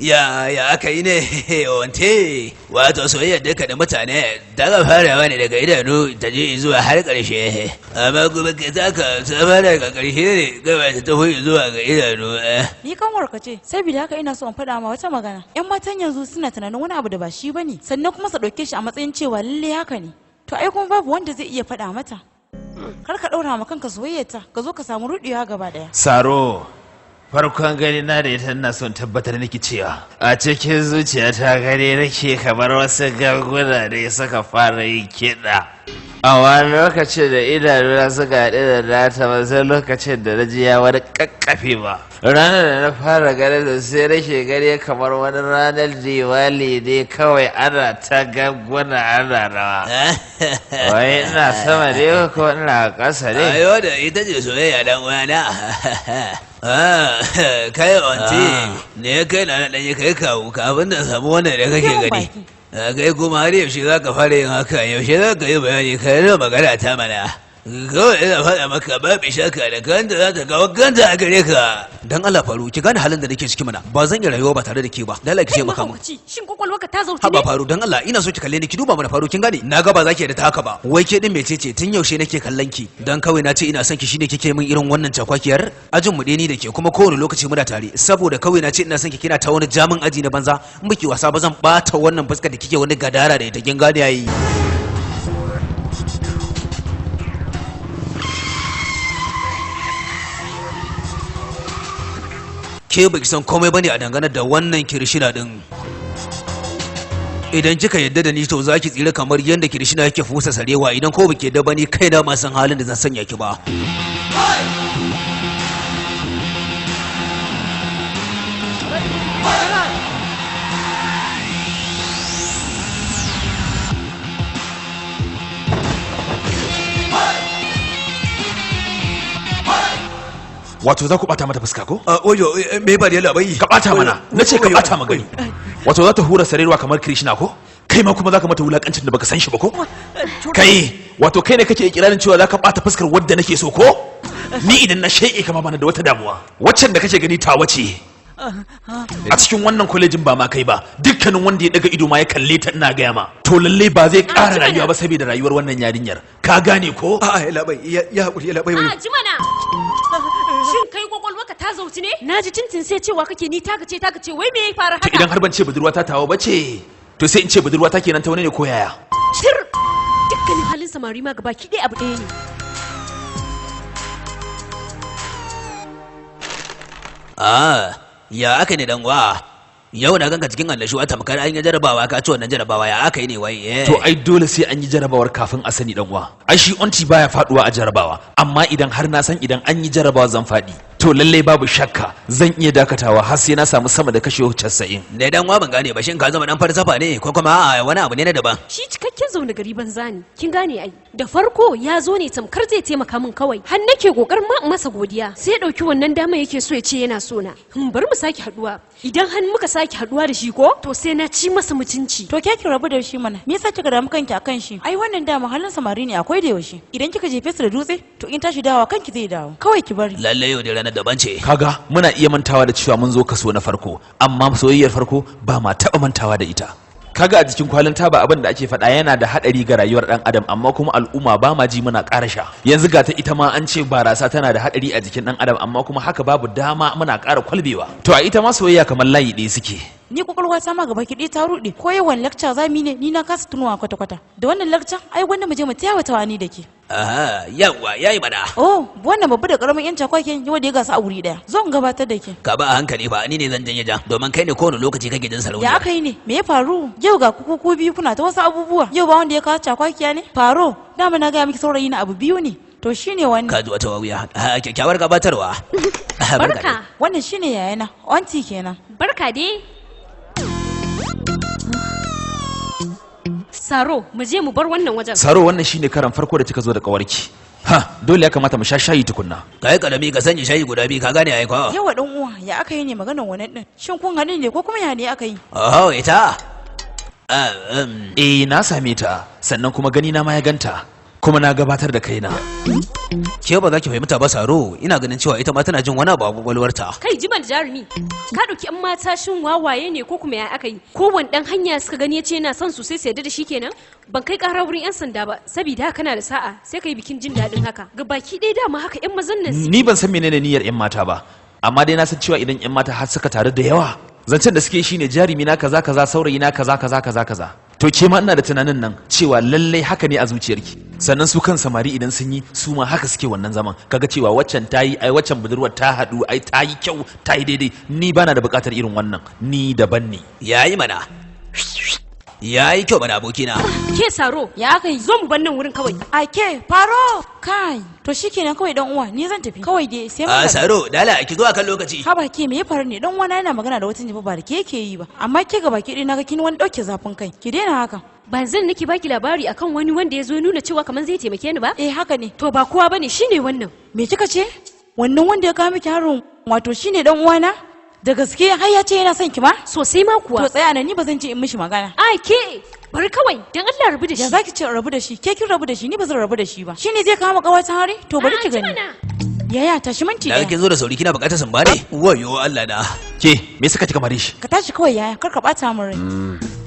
[SPEAKER 8] Ya aka yi ne wante wato soyayya duka da mutane daga farawa ne daga idanu ta je zuwa har ƙarshe amma kuma ka taka ta fara daga ƙarshe ne gaba ta tafi zuwa ga idanu.
[SPEAKER 9] Ni kanwar ka ce saboda haka ina so in faɗa ma wata magana. Yan matan yanzu suna tunanin wani abu da ba shi bane sannan kuma su ɗauke shi a matsayin cewa lalle haka ne. To ai kuma babu wanda zai iya faɗa mata. Kar ka ɗaura ma kanka soyayyarta ka zo ka samu ruɗewa gaba ɗaya.
[SPEAKER 5] Saro, farkon gani na da ita ina son tabbatar miki cewa a cikin zuciyata gani nake kamar wasu ganguna da suka fara yin kiɗa. A wani lokacin da idanuna suka haɗu da nata ba sai lokacin da na ji ya wani ƙaƙƙafe ba. Ranar da na fara ganin da sai nake gani kamar wani ranar Diwali ne kawai ana ta ganguna ana rawa. Wai ina sama ne ko ina ƙasa ne?
[SPEAKER 8] Ayo da ita ce soyayya dan uwana. Kai wanti ne kai na ɗanyi kai kawo kafin da samu wannan da kake gani. Kai kuma har yaushe za ka fara yin haka yaushe za ka yi bayani ka yi magana ta mana. Kawai ina faɗa maka babu shakka da kanta za ta kawo kanta a gare ka. Dan Allah faru ki gane halin da nake ciki mana ba zan iya rayuwa ba tare da ke ba. Dan Allah ki ce maka mu.
[SPEAKER 7] Shin kwakwalwarka ta zauce ne?
[SPEAKER 8] Haba faru dan Allah ina so ki kalle ni ki duba mana faru kin gane na ga ba za ki da ta haka ba. Wai ke din mecece tun yaushe nake kallon ki dan kawai na ce ina son ki shine kike min irin wannan cakwakiyar ajin mu ni da ke kuma kowane lokaci muna tare saboda kawai na ce ina son ki kina ta wani jamin aji na banza in baki wasa ba zan bata wannan fuskar da kike wani gadara da ita kin gane yayi. Ke baki san komai bane a dangane da wannan kirishina din. Idan kika yadda da ni to zaki tsira kamar yadda kirishina yake fusa sarewa idan ko baki yadda bane kai da ma san halin da zan sanya ki ba.
[SPEAKER 5] Wato za ku bata mata fuska ko?
[SPEAKER 8] Ojo me ba da labai?
[SPEAKER 5] Ka bata mana. Nace ka bata magani. Wato za ta hura sarewa kamar Krishna ko? Kai ma kuma za ka mata wulakancin da baka san shi ba ko? Kai, wato kai ne kake ikirarin cewa za ka bata fuskar wadda nake so ko? Ni idan na sheke kama bana da wata damuwa. Waccan da kake gani ta wace? A cikin wannan kwalejin ba ma kai ba, dukkanin wanda ya daga ido ma ya kalle ta ina gaya ma. To lalle ba zai ƙara rayuwa ba saboda rayuwar wannan yarinyar. Ka gane ko?
[SPEAKER 8] A'a labai ya hakuri labai.
[SPEAKER 7] A ji mana. Shin kai kwakwalwarka ta zauci ne? Na ji tintin sai cewa kake ni taka ce wai me ya fara haka?
[SPEAKER 5] To idan har ban ce budurwa ta tawo bace, to sai in ce budurwa ta kenan ta wani ne ko yaya?
[SPEAKER 7] Shir! Dukkanin halin samari ma gaba ki abu ɗaya ne.
[SPEAKER 8] Ya aka ne dan wa? Yau na ganka cikin annashuwa tamkar an yi jarabawa ka ci wannan jarabawa ya aka yi ne wai?
[SPEAKER 5] To ai dole sai an yi jarabawar kafin a sani dan uwa. Ai shi onti baya faduwa a jarabawa, amma idan har na san idan an yi jarabawa zan fadi, to to lallai babu shakka zan iya dakatawa har sai na samu sama da kashe 90.
[SPEAKER 8] Ne dan wa ban gane ba shin ka zama dan falsafa ne ko kuma wani abu ne na daban?
[SPEAKER 7] Shi cikakken zaune gari banza ne. Kin gane ai. Da farko ya zo ne tamkar zai taimaka min kawai. Har nake kokarin ma masa godiya. Sai ya dauki wannan dama yake so ya ce yana so na. Bari mu sake haduwa. Idan har muka sake haduwa da shi ko to sai na ci masa mutunci.
[SPEAKER 9] To ke ki rabu da shi mana. Me yasa kika damu kanki akan shi? Ai wannan dama halin samari ne akwai da yaushe. Idan kika jefe su da dutse to in tashi dawa kanki zai dawo. Kawai ki bari.
[SPEAKER 8] Lalle yau da ranar daban ce.
[SPEAKER 5] Kaga muna iya mantawa da cewa mun zo kaso na farko, amma soyayyar farko ba ma taba mantawa da ita. Kaga a jikin kwalin taba abin da ake faɗa yana da haɗari ga rayuwar ɗan adam, amma kuma al'umma ba ma ji muna ƙara sha. Yanzu ga ta ita ma an ce barasa tana da haɗari a jikin ɗan adam, amma kuma haka babu dama muna ƙara kwalbewa. To a ita ma soyayya kamar layi ɗaya suke.
[SPEAKER 9] Ni kwakwalwa ta ma gaba ki ta ruɗe. Ko yawan lakca zami ne ni na kasa tunuwa kwata-kwata. Da wannan lakca ai wanda mu je mu taya wata wani da ke.
[SPEAKER 8] Aha, yawa yayi mana.
[SPEAKER 9] Oh, wannan babba da karamin yan cakwaken yau da ya gasa a wuri daya. Zo in gabatar da ke.
[SPEAKER 8] Ka ba a hankali ba, ni ne zan janye jan domin kai ne kowane lokaci kake jin sarauniya.
[SPEAKER 9] Ya aka yi ne? Me ya faru? Yau ga kuku biyu kuna ta wasu abubuwa. Yau ba wanda ya kawo cakwakiya ne? Faro, dama na gaya miki saurayi na abu biyu ne. To shine wannan.
[SPEAKER 8] Ka ji wata wawiya. Kyakkyawar gabatarwa.
[SPEAKER 7] Barka.
[SPEAKER 9] Wannan shine yayana. Aunty kenan.
[SPEAKER 7] Barka dai. Saro, mu je mu bar wannan wajen.
[SPEAKER 5] Saro, wannan shine karan farko da kika zo da kawarki. Ha, dole ya kamata mu sha shayi tukunna.
[SPEAKER 8] Kai karami ka sanya shayi guda biyu ka gane ai ko?
[SPEAKER 9] Yawa dan uwa, ya aka yi ne maganar wannan din? Shin kun haɗu ne ko kuma ya ne aka yi?
[SPEAKER 8] Oh, ita.
[SPEAKER 5] Na same ta, sannan kuma gani na ma ya ganta. Kuma na gabatar da kaina.
[SPEAKER 8] Ke ba za ki fahimta ba Saro, ina ganin cewa ita ma tana jin wani abu a kwakwalwarta.
[SPEAKER 7] Kai jimal jarumi, ka ɗauki yan mata shin wawaye ne ko kuma ya aka yi? Kowane ɗan hanya suka gani ya ce yana son su sai su yarda da shi kenan? Ban kai ƙara wurin 'yan sanda ba, saboda haka kana da sa'a sai ka yi bikin jin daɗin haka. Ga baki ɗaya dama haka 'yan mazan nan.
[SPEAKER 5] Ni ban san menene niyyar 'yan mata ba, amma dai na san cewa idan 'yan mata har suka taru da yawa, zancen da suke shine jarumi na kaza kaza, saurayi na kaza kaza kaza kaza. To ke ma ina da tunanin nan cewa lallai haka ne a zuciyarki. Sannan su kan samari idan sun yi su ma haka suke wannan zaman. Kaga cewa waccan ta yi, ai waccan budurwar ta haɗu, ai ta yi kyau, ta yi daidai. Ni bana da buƙatar irin wannan. Ni daban ne.
[SPEAKER 8] Yayi mana. Yayi kyau mana abokina.
[SPEAKER 7] Ke Saro,
[SPEAKER 9] Ya aka yi?
[SPEAKER 7] zo mu bar nan wurin kawai.
[SPEAKER 9] Ake, faro! Kai, to shikenan kawai dan uwa, ni zan tafi. Kawai dai sai mun.
[SPEAKER 8] Saro, dala ki zo akan lokaci.
[SPEAKER 9] Haba ke me ya faru ne? Dan uwana yana magana da wata jifa ba da ke yake yi ba. Amma ke ga baki ɗaya naga kin wani ɗauke zafin kai. Ki daina haka.
[SPEAKER 7] Ba zan nake baki labari akan wani wanda ya zo nuna cewa kamar zai taimake ni ba?
[SPEAKER 9] Eh haka ne.
[SPEAKER 7] To ba kowa bane, shine wannan.
[SPEAKER 9] Me kika ce? Wannan wanda ya kawo miki harin wato shine dan uwana? Da gaske har ya ce yana son ki ma?
[SPEAKER 7] Sosai ma kuwa.
[SPEAKER 9] To tsaya nan ni ba zan ce in mishi magana.
[SPEAKER 7] Ai ke, bari kawai dan Allah rabu da shi.
[SPEAKER 9] Ya zaki ce rabu da shi? Ke kin rabu da shi, ni ba zan rabu da shi ba. Shine zai kawo maka wata hari? To bari ki gani. Yaya tashi minti
[SPEAKER 8] Da
[SPEAKER 9] ɗaya.
[SPEAKER 8] kin zo da sauri kina bukatar sun bane? Wayo Allah na.
[SPEAKER 5] Ke, me suka kika mare shi?
[SPEAKER 9] Ka tashi kawai yaya, kar ka bata min rai.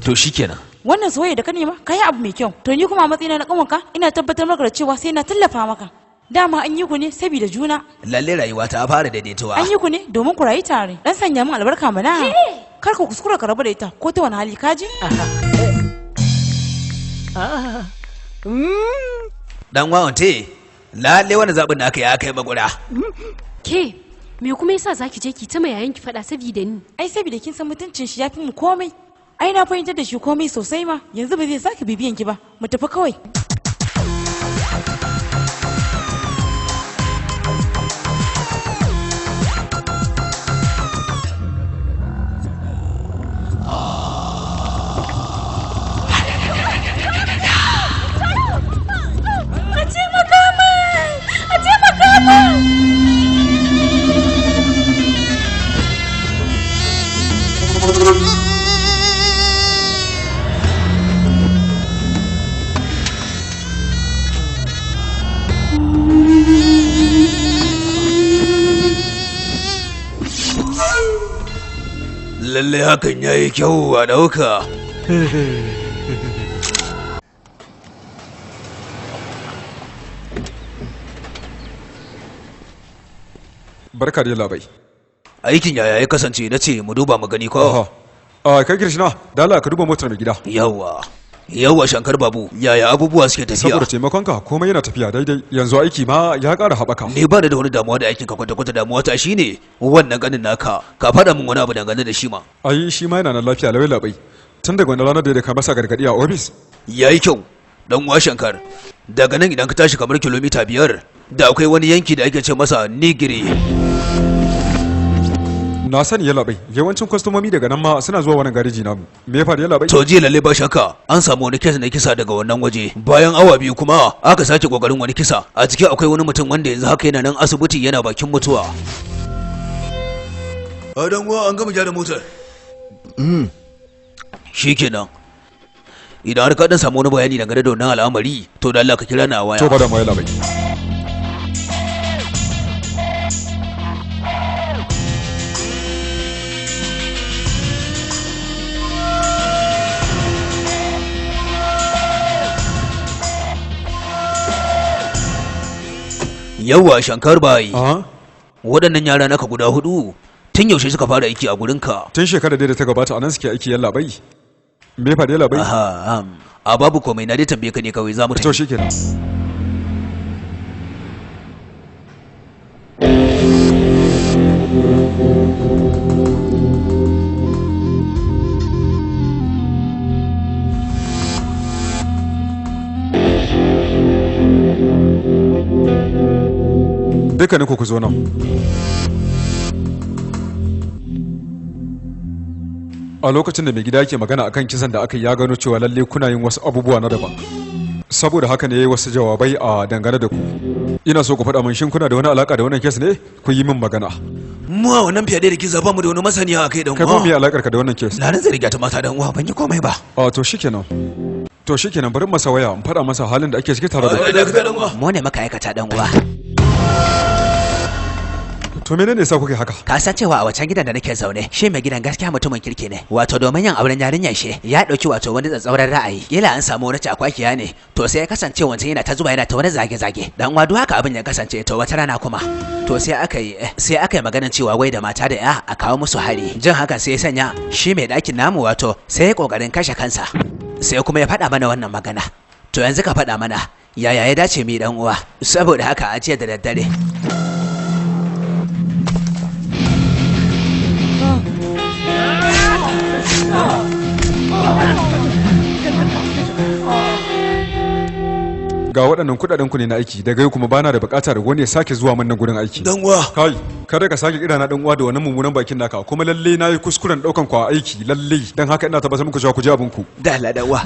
[SPEAKER 5] To shikenan.
[SPEAKER 9] Wannan soyayya da ka nema, kai abu mai kyau. To ni kuma a matsayina na kanwanka, ina tabbatar maka da cewa sai na tallafa maka. Dama an yi ku ne saboda juna.
[SPEAKER 8] Lalle rayuwa ta fara daidaituwa.
[SPEAKER 9] An yi ku ne domin ku rayu tare. Dan sanya min albarka mana. Kar ka kuskura ka rabu da ita ko ta wani hali kaji?
[SPEAKER 8] Dan wawante, lalle wani zaɓin da aka yi aka yi magura.
[SPEAKER 7] Ke, me kuma yasa zaki je ki ta mai yayin ki faɗa saboda ni?
[SPEAKER 9] Ai saboda kin san mutuncin shi yafi mu komai. Ai na fahimtar da shi komai sosai ma. Yanzu ba zai sake bibiyan ki ba. Mu tafi kawai.
[SPEAKER 8] Lalle hakan yayi kyau a dauka.
[SPEAKER 2] Barka da labai.
[SPEAKER 8] Aikin yaya ya kasance na ce mu duba mu gani ko?
[SPEAKER 2] Kai Kirshina, da Allah ka duba motar mai gida.
[SPEAKER 8] Yawa Shankar Babu, yaya abubuwa suke tafiya?
[SPEAKER 2] Saboda taimakonka komai yana tafiya daidai. Yanzu aiki ma ya ƙara haɓaka.
[SPEAKER 8] Ni ba da wani damuwa da aikin ka kwata-kwata, damuwa ta shine wannan ganin naka. Ka faɗa min wani abu dangane da shi ma.
[SPEAKER 2] Ai shi ma yana nan lafiya lawai labai. Tun daga wani ranar da ya masa gargaɗi a ofis.
[SPEAKER 8] Yayi kyau. Dan uwa Shankar, daga nan idan ka tashi kamar kilomita 5 da akwai wani yanki da ake ce masa Nigiri.
[SPEAKER 2] Na sani ya labai, yawancin kwastomomi daga nan ma suna zuwa wannan gareji namu. Me ya faru ya labai?
[SPEAKER 8] To jiya lalle ba shakka an samu wani kes na kisa daga wannan waje. Bayan awa 2 kuma aka sake kokarin wani kisa. A ciki akwai wani mutum wanda yanzu haka yana nan asibiti yana bakin mutuwa.
[SPEAKER 3] Dan uwa an gama gyara motar.
[SPEAKER 8] Shikenan. Idan har ka dan samu wani bayani dangane da wannan al'amari, to da Allah ka kira ni a waya.
[SPEAKER 2] To ba da mai labai.
[SPEAKER 8] Yawwa Shankar bai. Waɗannan yara naka guda 4 tun yaushe suka fara aiki a gurinka?
[SPEAKER 2] Tun shekara da ta gabata anan suke aiki yalla bai. Me fa yalla bai?
[SPEAKER 8] A babu komai na dai tambaye ka ne kawai za mu tafi.
[SPEAKER 2] To shikenan. Dukkanin ku zo nan. A lokacin da mai gida yake magana akan kisan da aka yi ya gano cewa lalle kuna yin wasu abubuwa na daban. Saboda haka ne yayi wasu jawabai a dangane da ku. Ina so ku faɗa min shin kuna da wani alaka da wannan kes ne? Ku yi min magana.
[SPEAKER 8] Mu a wannan fiye da kisa ba mu da wani masaniya akai dan uwa.
[SPEAKER 2] Kai ba me alakar ka da wannan kes?
[SPEAKER 8] Na zai riga ta mata dan uwa ban yi komai ba.
[SPEAKER 2] To shikenan. To shikenan bari masa waya in faɗa masa halin da ake ciki tare da
[SPEAKER 8] mu ne maka aikata dan uwa.
[SPEAKER 2] To menene yasa kuke haka?
[SPEAKER 8] Ka san cewa a wancan gidan da nake zaune, shi mai gidan gaskiya mutumin kirki ne. Wato domin yin auren yarinyar shi, ya dauki wato wani tsatsauran ra'ayi. Kila an samu wani cakwakiya ne, to sai ya kasance wancan yana ta zuba yana ta wani zage-zage. Dan wadu haka abin ya kasance to wata rana kuma. To sai aka yi maganar cewa wai da mata da ya a kawo musu hari. Jin haka sai ya sanya shi mai ɗakin namu wato sai ya kokarin kashe kansa. Sai kuma ya faɗa mana wannan magana. To yanzu ka faɗa mana yaya ya dace mu dan uwa. Saboda haka a jiya da daddare
[SPEAKER 2] ga waɗannan kuɗaɗen ku ne na aiki daga yau kuma bana da buƙata da wani ya sake zuwa min nan gurin aiki.
[SPEAKER 3] Dan uwa
[SPEAKER 2] kai kada ka sake kira na dan uwa da wannan mummunan bakin naka kuma lalle nayi kuskuren daukan ku a aiki lalle dan haka ina tabbatar muku cewa ku ji abin ku.
[SPEAKER 8] Da Allah dan uwa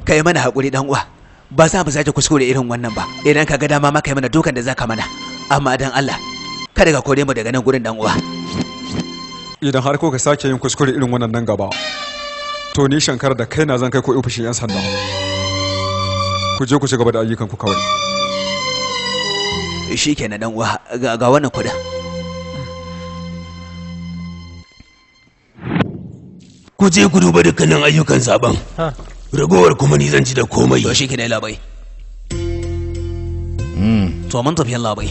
[SPEAKER 8] kai mana hakuri dan uwa ba za mu sake kuskure irin wannan ba idan ka ga dama ma kai mana dukan da zaka mana amma dan Allah kada ka kore mu daga nan gurin dan uwa.
[SPEAKER 2] Idan har ko ka sake yin kuskure irin wannan nan gaba to ni Shankar da kaina zan kai ko ofishin yan sanda. Ku je ku ci gaba da ayyukan ku kawai.
[SPEAKER 8] Shikenan dan uwa ga wannan kuɗin.
[SPEAKER 3] Ku je ku duba dukkanin ayyukan zaben. Ragowar kuma ni zan ci da komai.
[SPEAKER 8] To shikenan labai. To mun tafi labai.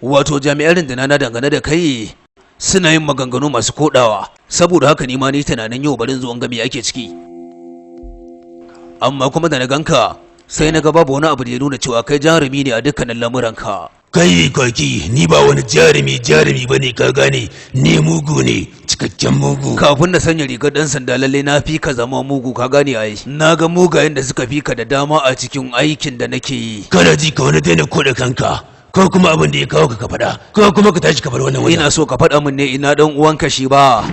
[SPEAKER 8] Wato jami'an rundunar na dangane da kai suna yin maganganu masu kodawa saboda haka ni ma ni tunanin yau barin zuwan gami ake ciki amma kuma da na ganka sai na ga babu wani abu da ya nuna cewa kai jarumi ne a dukkanin lamuranka.
[SPEAKER 3] Kai kaki ni ba wani jarumi bane ka gane ne mugu ne cikakken mugu.
[SPEAKER 8] Kafin na sanya rigar dan sanda lalle na fi ka zama mugu ka gane ai na ga mugayen da suka fi ka da dama a cikin aikin da nake yi.
[SPEAKER 3] Kana ji ka wani daina koda kanka ko kuma abin da ya kawo ka faɗa ko kuma ka tashi ka bar wannan wajen.
[SPEAKER 8] Ina so ka faɗa min ne ina dan uwanka shi ba.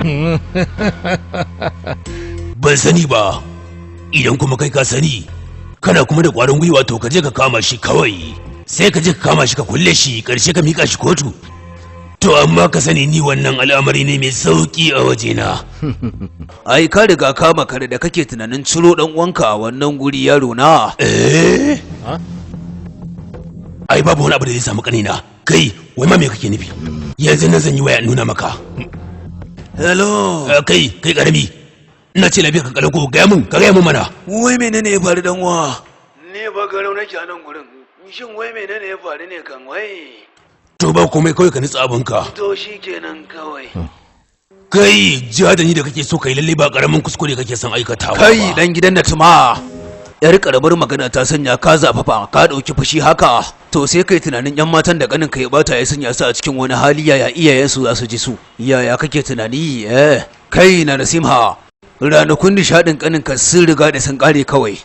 [SPEAKER 3] Ban sani ba idan kuma kai ka sani kana kuma da ƙwarin gwiwa to ka je ka kama shi kawai sai ka je ka kama shi ka kulle shi ƙarshe ka mika shi kotu. To amma ka sani ni wannan al'amari ne mai sauki a wajena.
[SPEAKER 8] Ai ka riga kama kare da kake tunanin ciro dan uwanka a wannan guri yaro na.
[SPEAKER 3] Ai babu wani abu da zai samu kanina. Kai wai ma me kake nufi? Yanzu nan zan yi waya nuna maka.
[SPEAKER 8] Hello.
[SPEAKER 3] Kai karami. Ina ce lafiya ka kalau ko ga mun mana.
[SPEAKER 8] Wai menene ya faru dan uwa? Ni ba garau nake a nan gurin. Shin wai menene ya faru ne kan wai?
[SPEAKER 3] To ba komai kawai ka nitsa abinka.
[SPEAKER 8] To shikenan kawai.
[SPEAKER 3] Kai jihadani da kake so kai lalle ba karamin kuskure kake son aikatawa ba.
[SPEAKER 8] Kai dan gidan da tuma. Yar karamar magana ta sanya ka zafafa ka dauki fushi haka to sai kai tunanin yan matan da ganin ka ya bata ya sanya su a cikin wani hali yaya iyayensu za su ji su yaya kake tunani kai na Nasimha ranakun nishadin kanin ka sun riga da sun kare kawai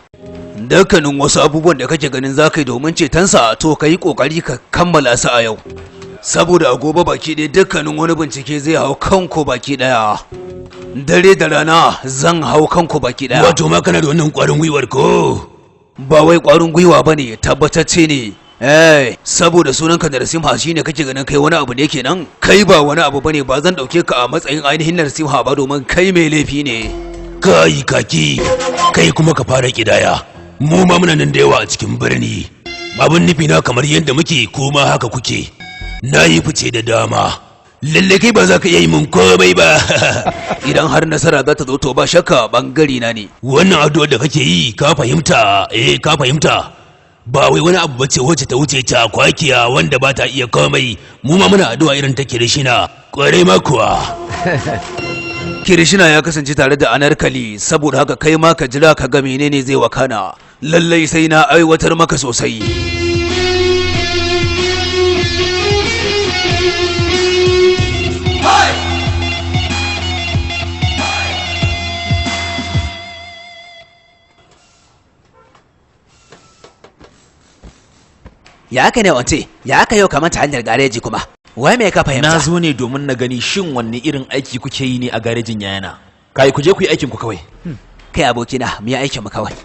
[SPEAKER 8] dukkanin wasu abubuwan da kake ganin za ka yi domin cetonsa to ka yi ƙoƙari ka kammala su a yau. Saboda a gobe baki ɗaya dukkanin wani bincike zai hau kanku baki ɗaya. Dare da rana zan hau kanku baki ɗaya.
[SPEAKER 3] Wato ma kana da wannan ƙwarin gwiwar ko?
[SPEAKER 8] Ba wai ƙwarin gwiwa ba ne, tabbatacce ne. Saboda sunanka Narasimha shine kake ganin kai wani abu ne kenan? Kai ba wani abu bane, ba zan ɗauke ka a matsayin ainihin Narasimha ba domin kai mai laifi ne.
[SPEAKER 3] Kai kaki, kai kuma ka fara kidaya. Mu ma muna nan da yawa a cikin birni. Abin nufi na kamar yadda muke kuma haka kuke. Na yi fice da dama. Lalle kai ba za ka iya yi min komai ba.
[SPEAKER 8] Idan har nasara za ta zo to ba shakka bangare na ne.
[SPEAKER 3] Wannan addu'ar da kake yi ka fahimta, ka fahimta. Ba wai wani abu bace wacce ta wuce ta kwakiya wanda ba ta iya komai. Mu ma muna addu'a irin ta Kirishina. Kware ma kuwa.
[SPEAKER 8] Kirishina ya kasance tare da Anarkali, saboda haka kai ma ka jira ka ga menene zai wakana. Lallai sai na aiwatar maka sosai. Ya ka ne wance, ya ka yau kamar ta hanyar gareji kuma. Wai me ka fahimta?
[SPEAKER 5] Na zo ne domin na gani shin wanne irin aiki kuke yi ne a garejin yayana. Kai ku je ku yi aikin ku kawai.
[SPEAKER 8] Kai abokina, mu yi aikin mu kawai.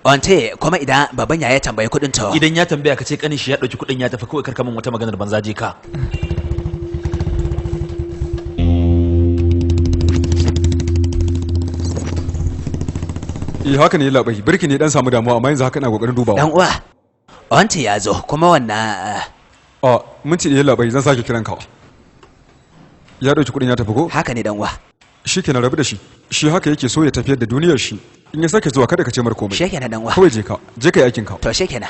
[SPEAKER 8] Wante, kuma idan baban ya tambaye kudin ta.
[SPEAKER 5] Idan ya tambaya ka ce kanin shi ya dauki kudin ya tafi kawai karka min wata maganar banza je ka.
[SPEAKER 2] Haka ne labai, birki ne dan samu damuwa amma yanzu haka ina kokarin dubawa.
[SPEAKER 8] Dan uwa, wante ya zo kuma wannan
[SPEAKER 2] minti ɗaya labai zan sake kiran ka. Ya dauki kudin ya tafi ko?
[SPEAKER 8] Haka ne dan uwa.
[SPEAKER 2] Shikenan rabu da shi. Shi haka yake so ya tafiyar da duniyar shi. In ya sake zuwa kada ka ce mar komai.
[SPEAKER 8] Shikenan dan uwa.
[SPEAKER 2] Kawai je ka yi aikin ka.
[SPEAKER 8] To shikenan.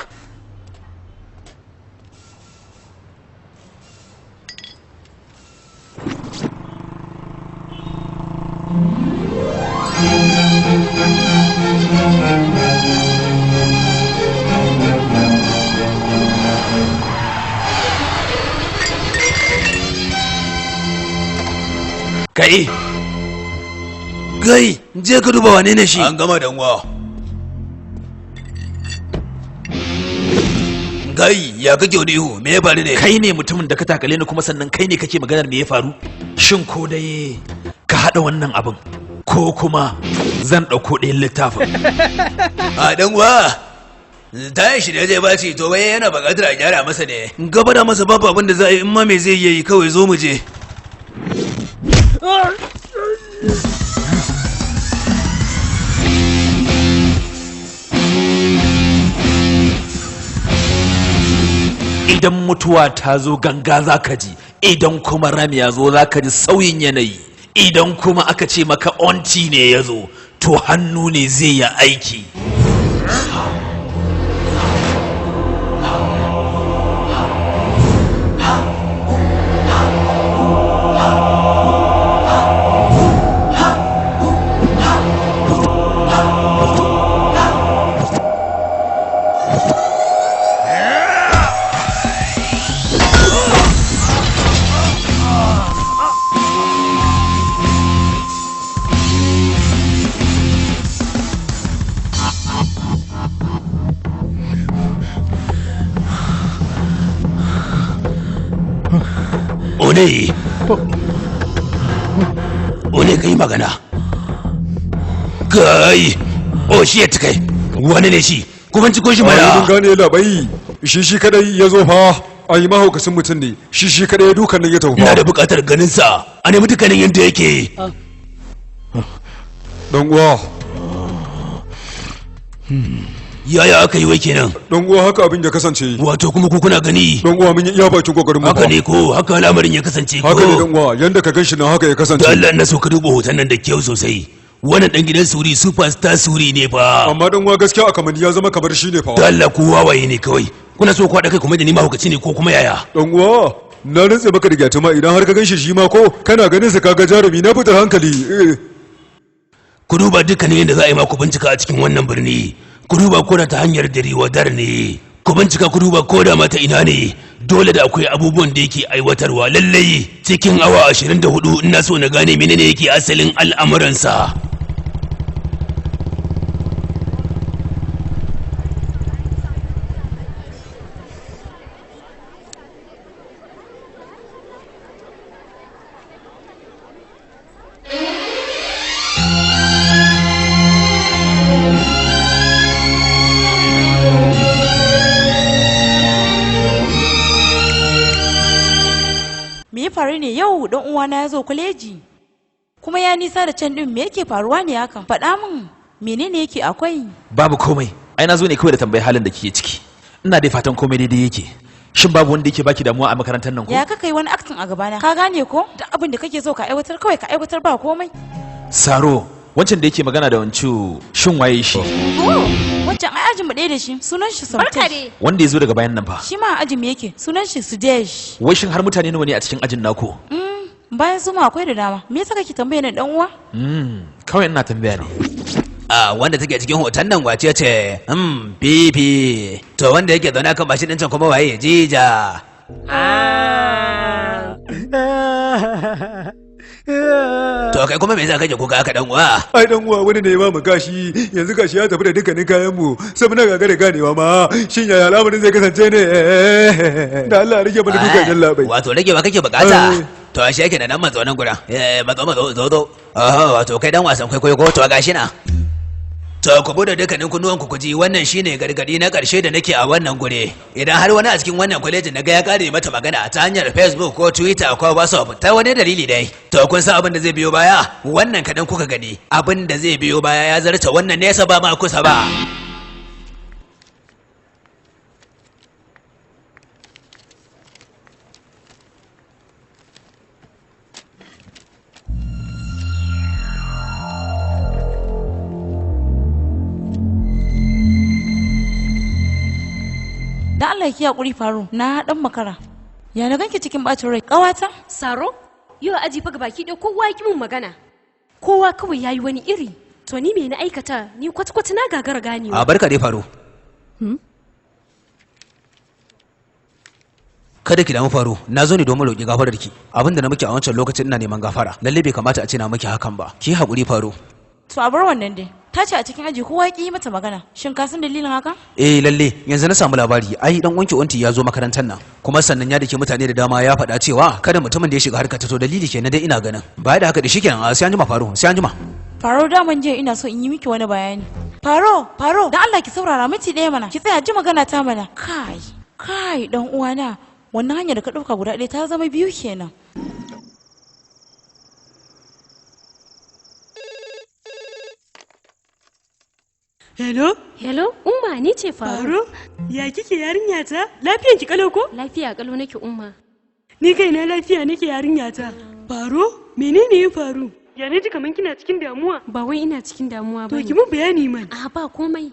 [SPEAKER 3] Kai!
[SPEAKER 8] Gai, je ka duba wane ne shi?
[SPEAKER 3] An gama danwa. Gai, ya kake wani ihu, me ya faru ne?
[SPEAKER 5] Kai ne mutumin da ka takale ni kuma sannan kai ne kake maganar me ya faru? Shin ko dai ka haɗa wannan abin ko kuma zan ɗauko ɗayan littafin?
[SPEAKER 3] A danwa, ta yi shirya zai baci to bai yana buƙatar a gyara masa ne.
[SPEAKER 8] Gaba da masa babu abin da za a yi in ma me zai yi kawai zo mu je.
[SPEAKER 5] Idan mutuwa ta zo ganga za ka ji, idan kuma rami ya zo za ka ji sauyin yanayi, idan kuma aka ce maka onti ne ya zo to hannu ne zai yi aiki.
[SPEAKER 3] One kai magana. Kai, shit kai, wani ne shi? Kuma ciko shi mana.
[SPEAKER 2] Mun gane labai, shi kadai ya zo fa. Ai mahaukacin mutum ne, shi kadai ya dukan nan ya tafi fa.
[SPEAKER 3] Ina da buƙatar ganin sa, a nemi dukkanin yadda yake.
[SPEAKER 2] Dan uwa.
[SPEAKER 3] Yaya aka yi wai kenan?
[SPEAKER 2] Dan uwa haka abin ya kasance.
[SPEAKER 3] Wato kuma ku kuna gani?
[SPEAKER 2] Dan uwa mun yi iya bakin kokarin mu.
[SPEAKER 3] Haka ne ko, haka lamarin ya kasance ko.
[SPEAKER 2] Haka ne dan uwa, yanda ka ganshi nan haka ya kasance.
[SPEAKER 3] Da Allah na so ka duba hoton nan da kyau sosai. Wannan dan gidan Suri superstar Suri ne fa.
[SPEAKER 2] Amma dan uwa gaskiya a kamar ya zama kamar shi ne fa.
[SPEAKER 3] Da Allah ku wawaye ne kawai. Kuna so ku haɗa kai kuma da ni mahaukaci ne ko kuma yaya?
[SPEAKER 2] Dan uwa, na rantse maka da gyatuma idan har ka ganshi shi ma ko kana ganin sa kaga jarumi na fitar hankali.
[SPEAKER 3] Ku duba dukkanin yadda za a yi maku bincika a cikin wannan birni. Ku duba ko da ta hanyar dare wadar ne.
[SPEAKER 8] ku bincika ku duba ko da mata ina ne, dole da akwai abubuwan da yake aiwatarwa lallai cikin awa 24 ina so na gane menene yake asalin al'amuransa.
[SPEAKER 9] faru ne yau dan uwana ya zo kwaleji kuma ya nisa da can din, me yake faruwa ne hakan? Faɗa min menene yake akwai?
[SPEAKER 5] Babu komai, ai na zo ne kawai da tambayi halin da kike ciki. Ina dai fatan komai daidai yake. Shin babu wanda yake baki damuwa a makarantar nan ko?
[SPEAKER 9] Ya ka kai wani acting a gabana, ka gane ko? Duk abin da kake so ka aiwatar kawai ka aiwatar, ba komai.
[SPEAKER 5] Saro, wancan da yake magana da wancu shin waye shi?
[SPEAKER 9] Wancan ai ajin mu ɗaya da shi, sunan shi Samtesh.
[SPEAKER 5] Wanda ya zo daga bayan nan fa?
[SPEAKER 9] Shi ma ajin mu yake, sunan shi Sudesh.
[SPEAKER 5] Wai shin har mutane nawa ne a cikin ajin naku?
[SPEAKER 9] Bayan su ma akwai da dama. Me yasa kake tambaye ni dan uwa?
[SPEAKER 5] Kawai ina tambaya ne.
[SPEAKER 8] Wanda take cikin hoton nan wace ce? Bibi. To wanda yake zaune kan mashin din can kuma waye? Jija. To kai kuma me yasa kake kuka haka dan uwa?
[SPEAKER 2] Ai dan uwa wani ne ma mu gashi, yanzu gashi ya tafi da dukkanin kayan mu, sai muna gagare ganewa ma. Shin yaya al'amarin zai kasance ne? Da Allah rage mana dukan jallabai.
[SPEAKER 8] Wato rage ba kake bukata? To ashe yake da nan matso nan gudan. Matso zo. Wato kai dan wasan kwaikwayo ko to gashi na. To ku bude dukkanin kunnuwan ku ji, wannan shine gargadi na karshe da nake a wannan gure. Idan har wani a cikin wannan kwalejin naga ya kare mata magana ta hanyar Facebook ko Twitter ko WhatsApp ta wani dalili dai, to kun san abin da zai biyo baya? Wannan kadan kuka gani. Abin da zai biyo baya ya zarta wannan nesa ba ma kusa ba.
[SPEAKER 9] Da Allah ki hakuri faru, na dan makara. Ya na ganki cikin bacin rai, kawata?
[SPEAKER 7] Saro, yau aji fa baki ɗaya kowa ya ki mun magana. Kowa kawai yayi wani iri. To ni me na aikata? Ni kwata-kwata na gagara ganewa.
[SPEAKER 8] Barka dai faru. Kada ki damu faru, na zo ne domin roƙi gafarar ki. Abinda na miki a wancan lokacin ina neman gafara. Lalle bai kamata a ce na miki hakan ba. Ki haƙuri faru.
[SPEAKER 9] To a bar wannan dai. Ta ce a cikin aji kowa ya yi mata magana. Shin ka san dalilin haka?
[SPEAKER 8] Lalle, yanzu na samu labari. Ai dan wanki wanti ya zo makarantar nan. Kuma sannan ya dake mutane da dama ya faɗa cewa kada mutumin da ya shiga harkar ta to dalili kenan dai ina ganin. Baya da haka da shikenan sai an jima faru, sai an jima.
[SPEAKER 9] Faro daman jiya ina so in yi miki wani bayani. Faro, dan Allah ki saurara miti ɗaya mana. Ki tsaya ji magana ta mana. Kai dan uwana. Wannan hanyar da ka ɗauka guda ɗaya ta zama biyu kenan.
[SPEAKER 7] Hello, Umma ni ce Faro. Ya kike yarinya ta? Lafiyan ki kalau ko? Lafiya kalau nake Umma. Ni kaina lafiya nake yarinya ta. Faro, menene ya faru? Ya ne ji kaman kina cikin damuwa? Ba wai ina cikin damuwa ba. To ki mun bayani man. Ba komai.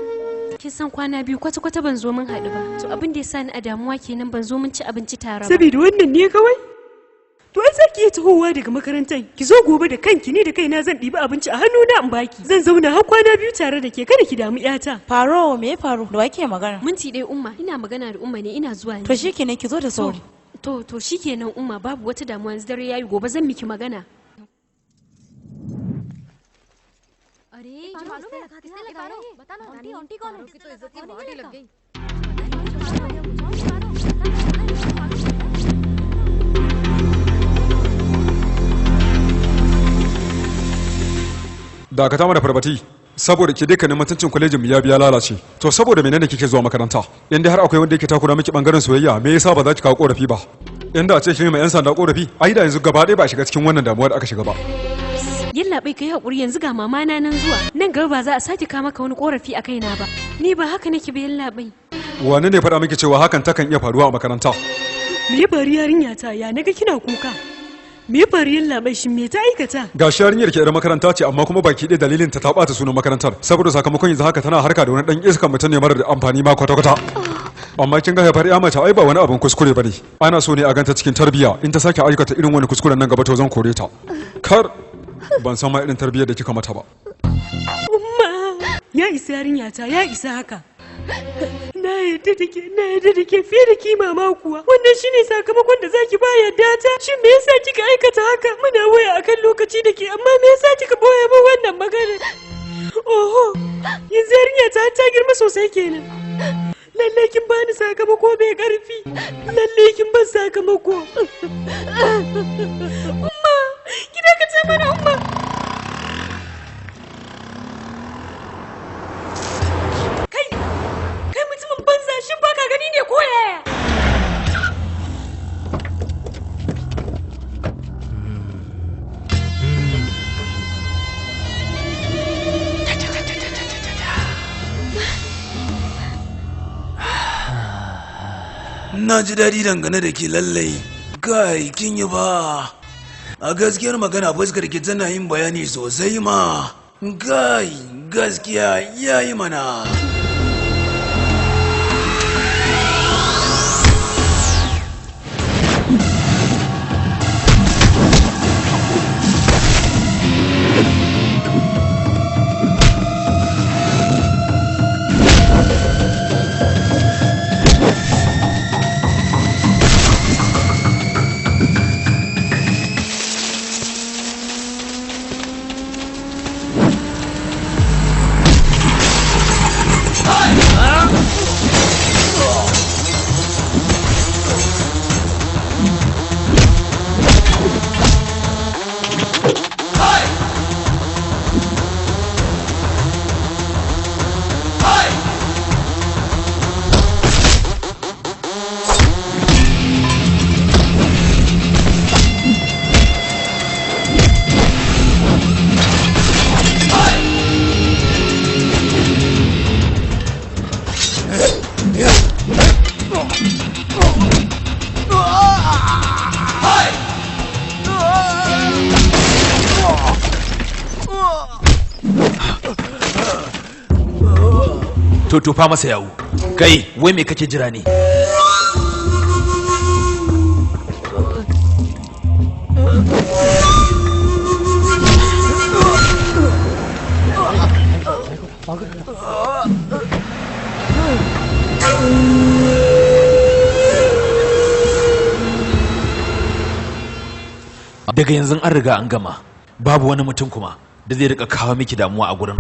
[SPEAKER 7] Kin san kwana biyu kwata-kwata ban zo mun haɗu ba. To abin da ya sa ni a damuwa kenan ban zo mun ci abinci tare ba. Saboda wannan ne kawai? To ai zaki iya tahowa daga makarantar. Ki zo gobe da kanki, ni da kaina zan ɗibi abinci a hannu na in baki. Zan zauna har kwana biyu tare da ke, kada ki damu ƴata.
[SPEAKER 9] Faro, me ya faru? Da wake magana?
[SPEAKER 7] Minti ɗaya Umma, ina magana da Umma ne, ina zuwa ne.
[SPEAKER 9] To shikenan ki zo da sauri.
[SPEAKER 7] To shikenan Umma, babu wata damuwa, yanzu dare yayi, gobe zan miki magana.
[SPEAKER 2] Dakata mana farbati, saboda ke dukkanin mutuncin kwalejin mu ya biya lalace. To saboda menene kike zuwa makaranta? Inda har akwai wanda yake takura miki bangaren soyayya, me yasa ba za ki kawo korafi ba? Inda a ce kin mai yan sanda korafi, ai da yanzu gaba ɗaya ba shiga cikin wannan damuwa da aka shiga ba.
[SPEAKER 7] Yallaɓai kai hakuri, yanzu ga mama na nan zuwa. Nan gaba ba za a sake kawo maka wani korafi a kaina ba. Ni ba haka nake ba yallaɓai.
[SPEAKER 2] Wane ne faɗa miki cewa hakan takan iya faruwa a makaranta?
[SPEAKER 7] Me ya faru yarinya ta? Ya naga kina kuka? Me ya faru yallaɓai, shin me ta aikata?
[SPEAKER 2] Ga yarinyar ke yar makaranta ce, amma kuma baki ɗaya dalilin ta ɓata sunan makarantar, saboda sakamakon yanzu haka tana harka da wani ɗan iskan mutum ne marar da amfani ma kwata-kwata. Amma kin ga haifar ya mace ai ba wani abin kuskure bane. Ana so ne a ganta cikin tarbiyya, in ta sake aikata irin wani kuskuren nan gaba to zan kore ta. Kar ban san ma irin tarbiyyar da kika mata ba.
[SPEAKER 7] Umma, ya isa yarinya ta, ya isa haka. Na yarda da ke fiye da kima ma kuwa. Wannan shine sakamakon da zaki ba yarda ta. Shin me yasa kika aikata haka? Muna waya akan lokaci da ke, amma me yasa kika boye min wannan magana? Oho, yanzu yarinya ta girma sosai kenan. Lalle kin bani sakamako mai karfi. Lalle kin ban sakamako. Umma, ki dakata mana umma. Kai mutumin banza, shin baka gani ne ko yaya?
[SPEAKER 3] Na ji daɗi dangane da ke lallai. Kai, kin yi ba. A gaskiyar magana fuskar ki tana yin bayani sosai ma. Kai, gaskiya yayi mana.
[SPEAKER 5] To tufa masa yawo. Kai, wai me kake jira ne? Daga yanzu an riga an gama. Babu wani mutum kuma da zai rika kawo miki damuwa a gurin.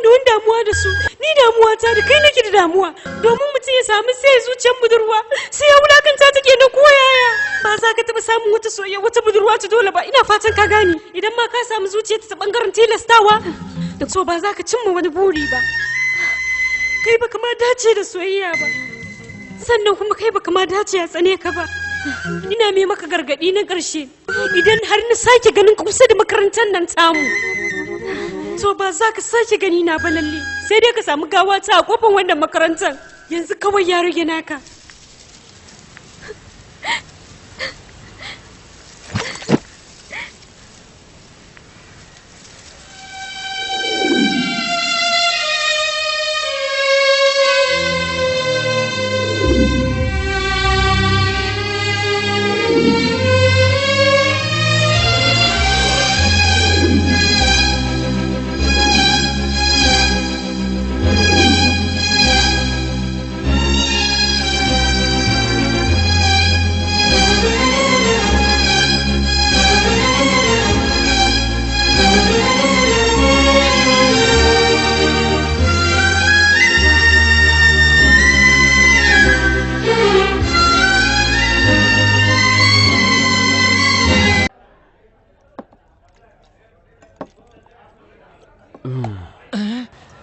[SPEAKER 7] Don damuwa da su, ni damuwa ta da kai nake da damuwa. Domin mutum ya samu sai zuciyar budurwa, sai ya wulakanta take na koyaya. Ba za ka taɓa samun wata soyayya wata budurwa ta dole ba. Ina fatan ka gane. Idan ma ka samu zuciya ta bangaren tilastawa, da so ba za ka cimma wani buri ba. Kai baka ma dace da soyayya ba. Sannan kuma kai baka ma dace a tsane ka ba. Ina mai maka gargaɗi na ƙarshe. Idan har na sake ganin ka kusa da makarantar nan tamu, to ba za ka sake gani na ba lalle, sai dai ka samu gawa ta a kofar wannan makarantar. Yanzu kawai ya rage naka.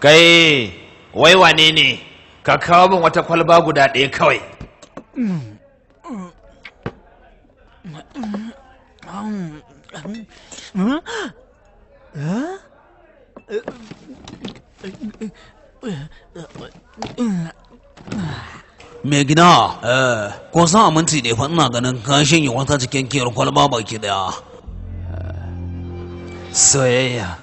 [SPEAKER 5] Kai, wai wane ne? Ka kawo min wata kwalba guda ɗaya kawai.
[SPEAKER 8] Mai gida, ko san aminci ne fa ina ganin ka shanye wata cikin kiyar kwalba baki daya.
[SPEAKER 5] Soyayya.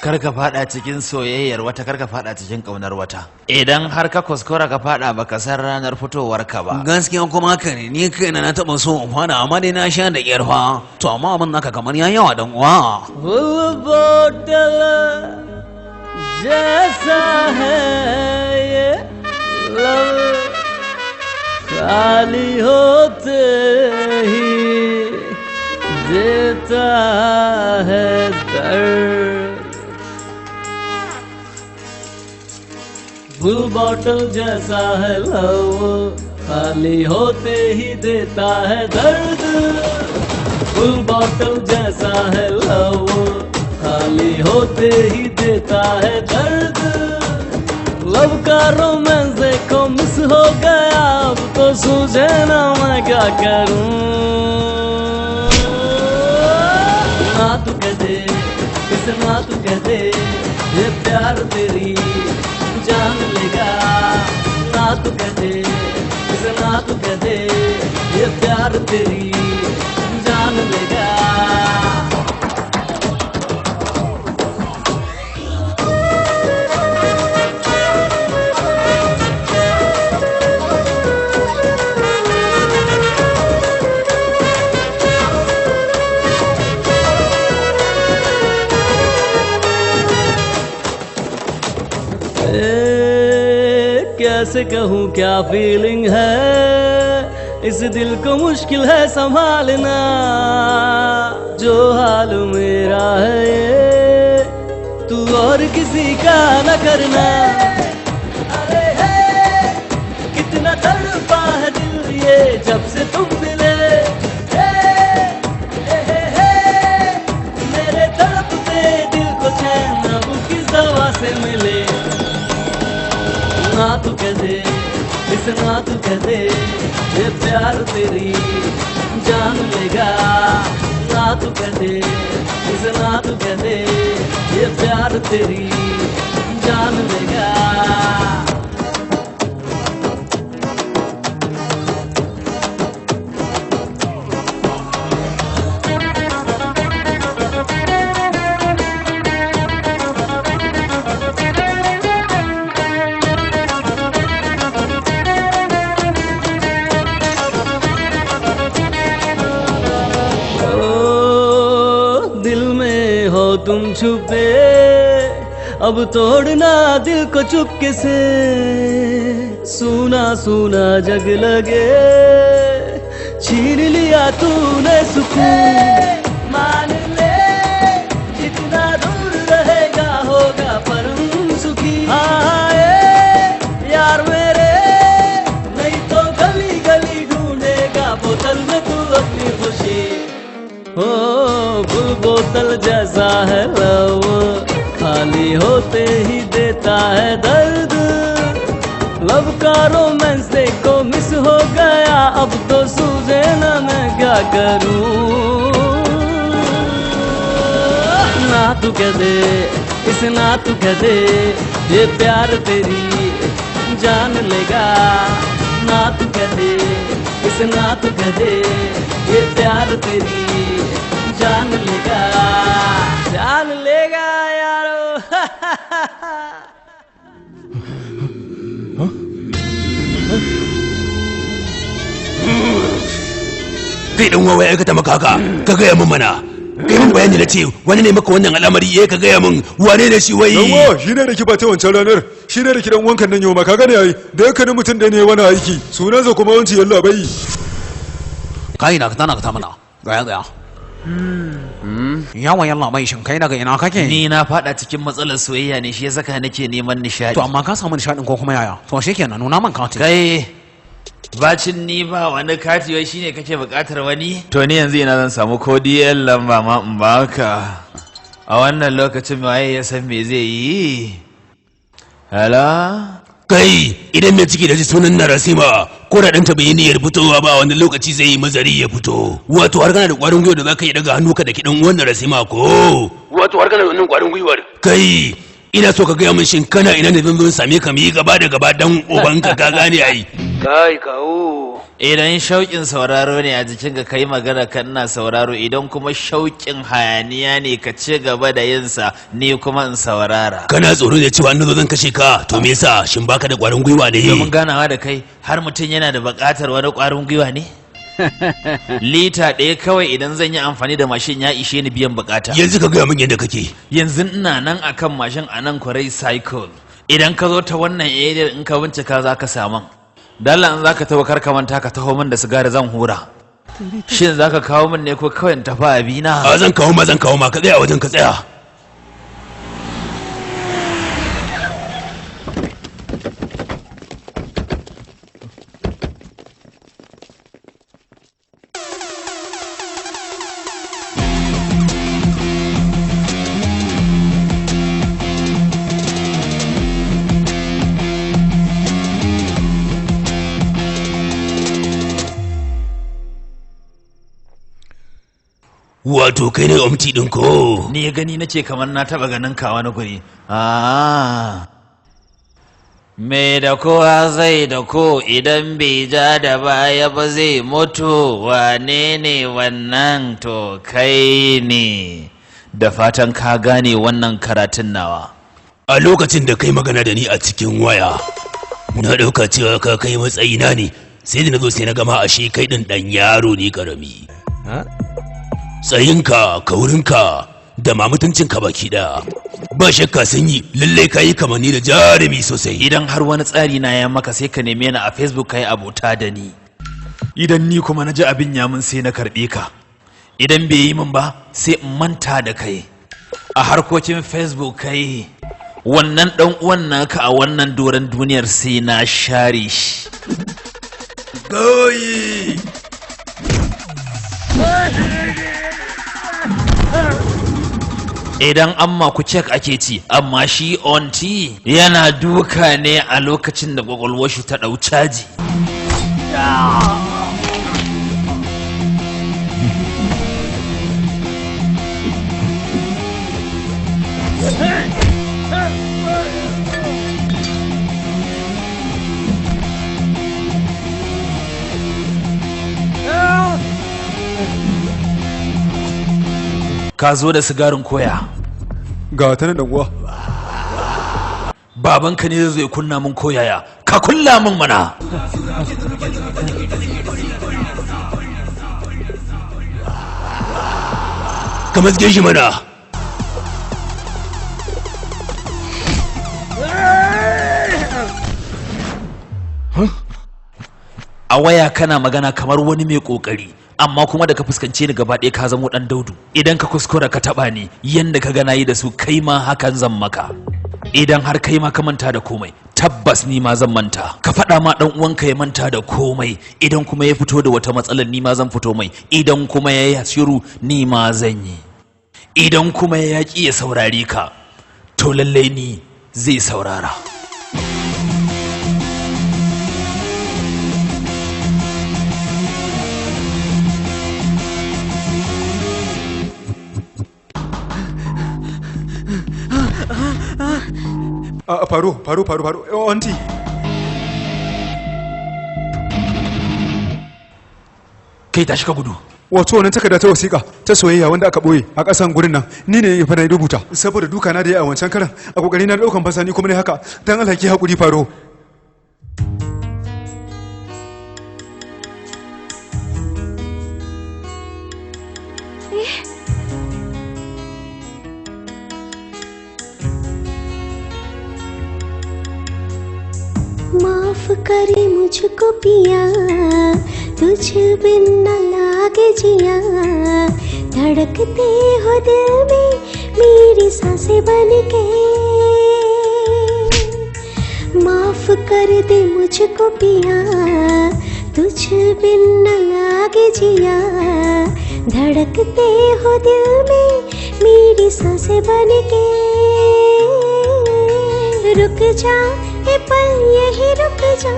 [SPEAKER 5] Kar ka fada cikin soyayyar wata, kar ka fada cikin kaunar wata. Idan har ka kuskura ka fada baka san ranar fitowar ka ba.
[SPEAKER 8] Gaskiya kuma haka ne, ni kaina na taba so in fada amma dai na sha da kyar fa. To amma abin naka kamar ya yawa dan uwa.
[SPEAKER 6] जैसा है ये लब खाली होते ही देता है दर्द full bottle जैसा है लव खाली होते ही देता है दर्द फुल बॉटल जैसा है लव खाली होते ही देता है दर्द लव का रोमांस देखो मिस हो गया अब तो सूझे ना मैं क्या करूं ना तू कह दे इसे ना तू कह दे ये प्यार तेरी जान लेगा ना तू कह दे इसे ना तू कह दे ये प्यार तेरी जान लेगा कैसे कहूँ क्या फीलिंग है इस दिल को मुश्किल है संभालना जो हाल मेरा है ये तू और किसी का न करना अरे है कितना तड़पा है दिल ये जब से तुम मिले मेरे तड़पते दिल को चैन अब किस दवा से मिले ना तू कह दे इसे ना तू कह दे ये प्यार तेरी जान लेगा ना तू कह दे इसे ना तू कह दे ये प्यार तेरी जान लेगा तुम छुपे अब तोड़ना दिल को चुपके से सूना सूना जग लगे छीन लिया तूने सुकून मान ले जितना दूर रहेगा होगा परम सुखी आए यार मेरे नहीं तो गली गली ढूंढेगा बोतल में तू अपनी खुशी हो फुल बोतल जैसा है लव खाली होते ही देता है दर्द लव का रोमांस देखो मिस हो गया अब तो सूझे ना मैं क्या करूं ना तू कह दे इसे ना तू कह दे ये प्यार तेरी जान लेगा ना तू कह दे इसे ना तू कह दे ये प्यार तेरी जान लेगा यारो
[SPEAKER 3] kai dan wawa ya aikata maka haka ka gaya min mana kai mun bayani na ce wani ne maka wannan al'amari ka gaya min wane ne shi wai
[SPEAKER 2] yawa shi ne da ki ba ta wancan ranar shi ne da ki dan wankan nan yau ma ka gane yayi da yankanin mutum da ne wani aiki sunansa kuma wanci yalla bai
[SPEAKER 8] kai na ka ta mana gaya yawa yalla bai shin kai daga ina kake
[SPEAKER 5] ni na fada cikin matsalar soyayya ne shi ya saka nake neman nishadi
[SPEAKER 8] to amma ka samu nishadin ko kuma yaya to shikenan nuna man kati
[SPEAKER 5] kai bacin ni ba wani kati wai shine kake bukatar wani to ni yanzu ina zan samu kodiyar lamba ma in baka a wannan lokacin waye ya san me zai yi hala
[SPEAKER 3] kai idan mai ciki da ji sunan Narasima ko da ɗanta bai yi niyyar fitowa ba wani lokaci zai yi mazari ya fito wato har kana da ƙwarin gwiwa da za ka yi daga hannu ka da kiɗan wannan Narasima ko wato har kana da wannan ƙwarin gwiwar kai ina so ka gaya min shin kana ina ne zan same ka mu yi gaba da gaba dan ubanka ka gane ai kai kawo
[SPEAKER 5] idan shauƙin sauraro ne a jikinka kai magana kan ina sauraro idan kuma shauƙin hayaniya ne ka ci gaba da yinsa ni kuma in saurara
[SPEAKER 3] kana tsoro da cewa na zo zan kashe ka to me yasa shin baka da ƙwarin gwiwa ne
[SPEAKER 5] domin ganawa da kai har mutum yana da buƙatar wani ƙwarin gwiwa ne Lita ɗaya kawai idan zan yi amfani da mashin ya ishe ni biyan bukata.
[SPEAKER 3] Yanzu ka gaya min yadda kake.
[SPEAKER 5] Yanzu ina nan akan mashin a nan kwarai cycle. Idan ka zo ta wannan area in ka bincika za ka samu. Dalla in za ka taɓa karka manta ka taho min da sigari zan hura. Shin za ka kawo min ne ko kawai in tafi abina?
[SPEAKER 3] A zan kawo ma ka tsaya wajen ka tsaya. Wato kai ne omti ɗin ko?
[SPEAKER 5] Ni gani nace kamar na taɓa ganin ka wani guri. Me da kowa zai da ko idan bai ja da baya ba zai mutu, wane ne wannan? To kai ne. Da fatan ka gane wannan karatun nawa.
[SPEAKER 3] A lokacin da kai magana da ni a cikin waya, na ɗauka cewa ka kai matsayina ne, sai da na zo sai na gama ashe kai ɗin ɗan yaro ne ƙarami. Tsayinka, kaurinka, da ma mutuncinka baki ɗaya. Ba shakka sun yi, lallai ka yi kamanni da jarumi sosai.
[SPEAKER 5] Idan har wani tsari na ya maka sai ka neme ni a Facebook ka yi abota da ni. Idan ni kuma na ji abin ya mun sai na karɓe ka. Idan bai yi min ba sai in manta da kai. A harkokin Facebook kai, wannan ɗan uwan naka a wannan doron duniyar sai na share shi.
[SPEAKER 3] Goyi!
[SPEAKER 5] Idan amma ku cek ake ci, amma shi onti yana duka ne a lokacin da kwakwalwar shi ta ɗau caji. Ka zo da sigarin koya.
[SPEAKER 2] Ga ta nan uwa.
[SPEAKER 5] Babanka ne zai kunna min koyaya. Ka kulla min mana.
[SPEAKER 3] Ka mazge shi mana.
[SPEAKER 5] A waya kana magana kamar wani mai kokari. Amma kuma da ka fuskance ni gaba ɗaya ka zamo ɗan daudu. Idan ka kuskura ka taɓa ni yanda ka gana yi da su kai ma hakan zan maka. Idan har kai ma ka manta da komai tabbas ni ma zan manta. Ka faɗa ma ɗan uwanka ya manta da komai. Idan kuma ya fito da wata matsalar ni ma zan fito mai. Idan kuma ya yi shiru ni ma zan yi. Idan kuma ya yaƙi ya saurare ka to lallai ni zai saurara.
[SPEAKER 2] Faru, aunty.
[SPEAKER 5] Kai tashi ka gudu.
[SPEAKER 2] Wato wannan takarda ta wasiƙa ta soyayya wanda aka boye a ƙasan gurin nan ni ne fa na rubuta saboda duka na da yi a wancan karan a kokari na daukan fasa ni kuma ne haka dan Allah ki hakuri faro.
[SPEAKER 10] माफ करे मुझको पिया तुझ बिन न लागे जिया धड़कते हो दिल में मेरी सांसें बन के माफ कर दे मुझको पिया तुझ बिन न लागे जिया धड़कते हो दिल में मेरी सांसें बन के रुक जा ये पल यही रुक जा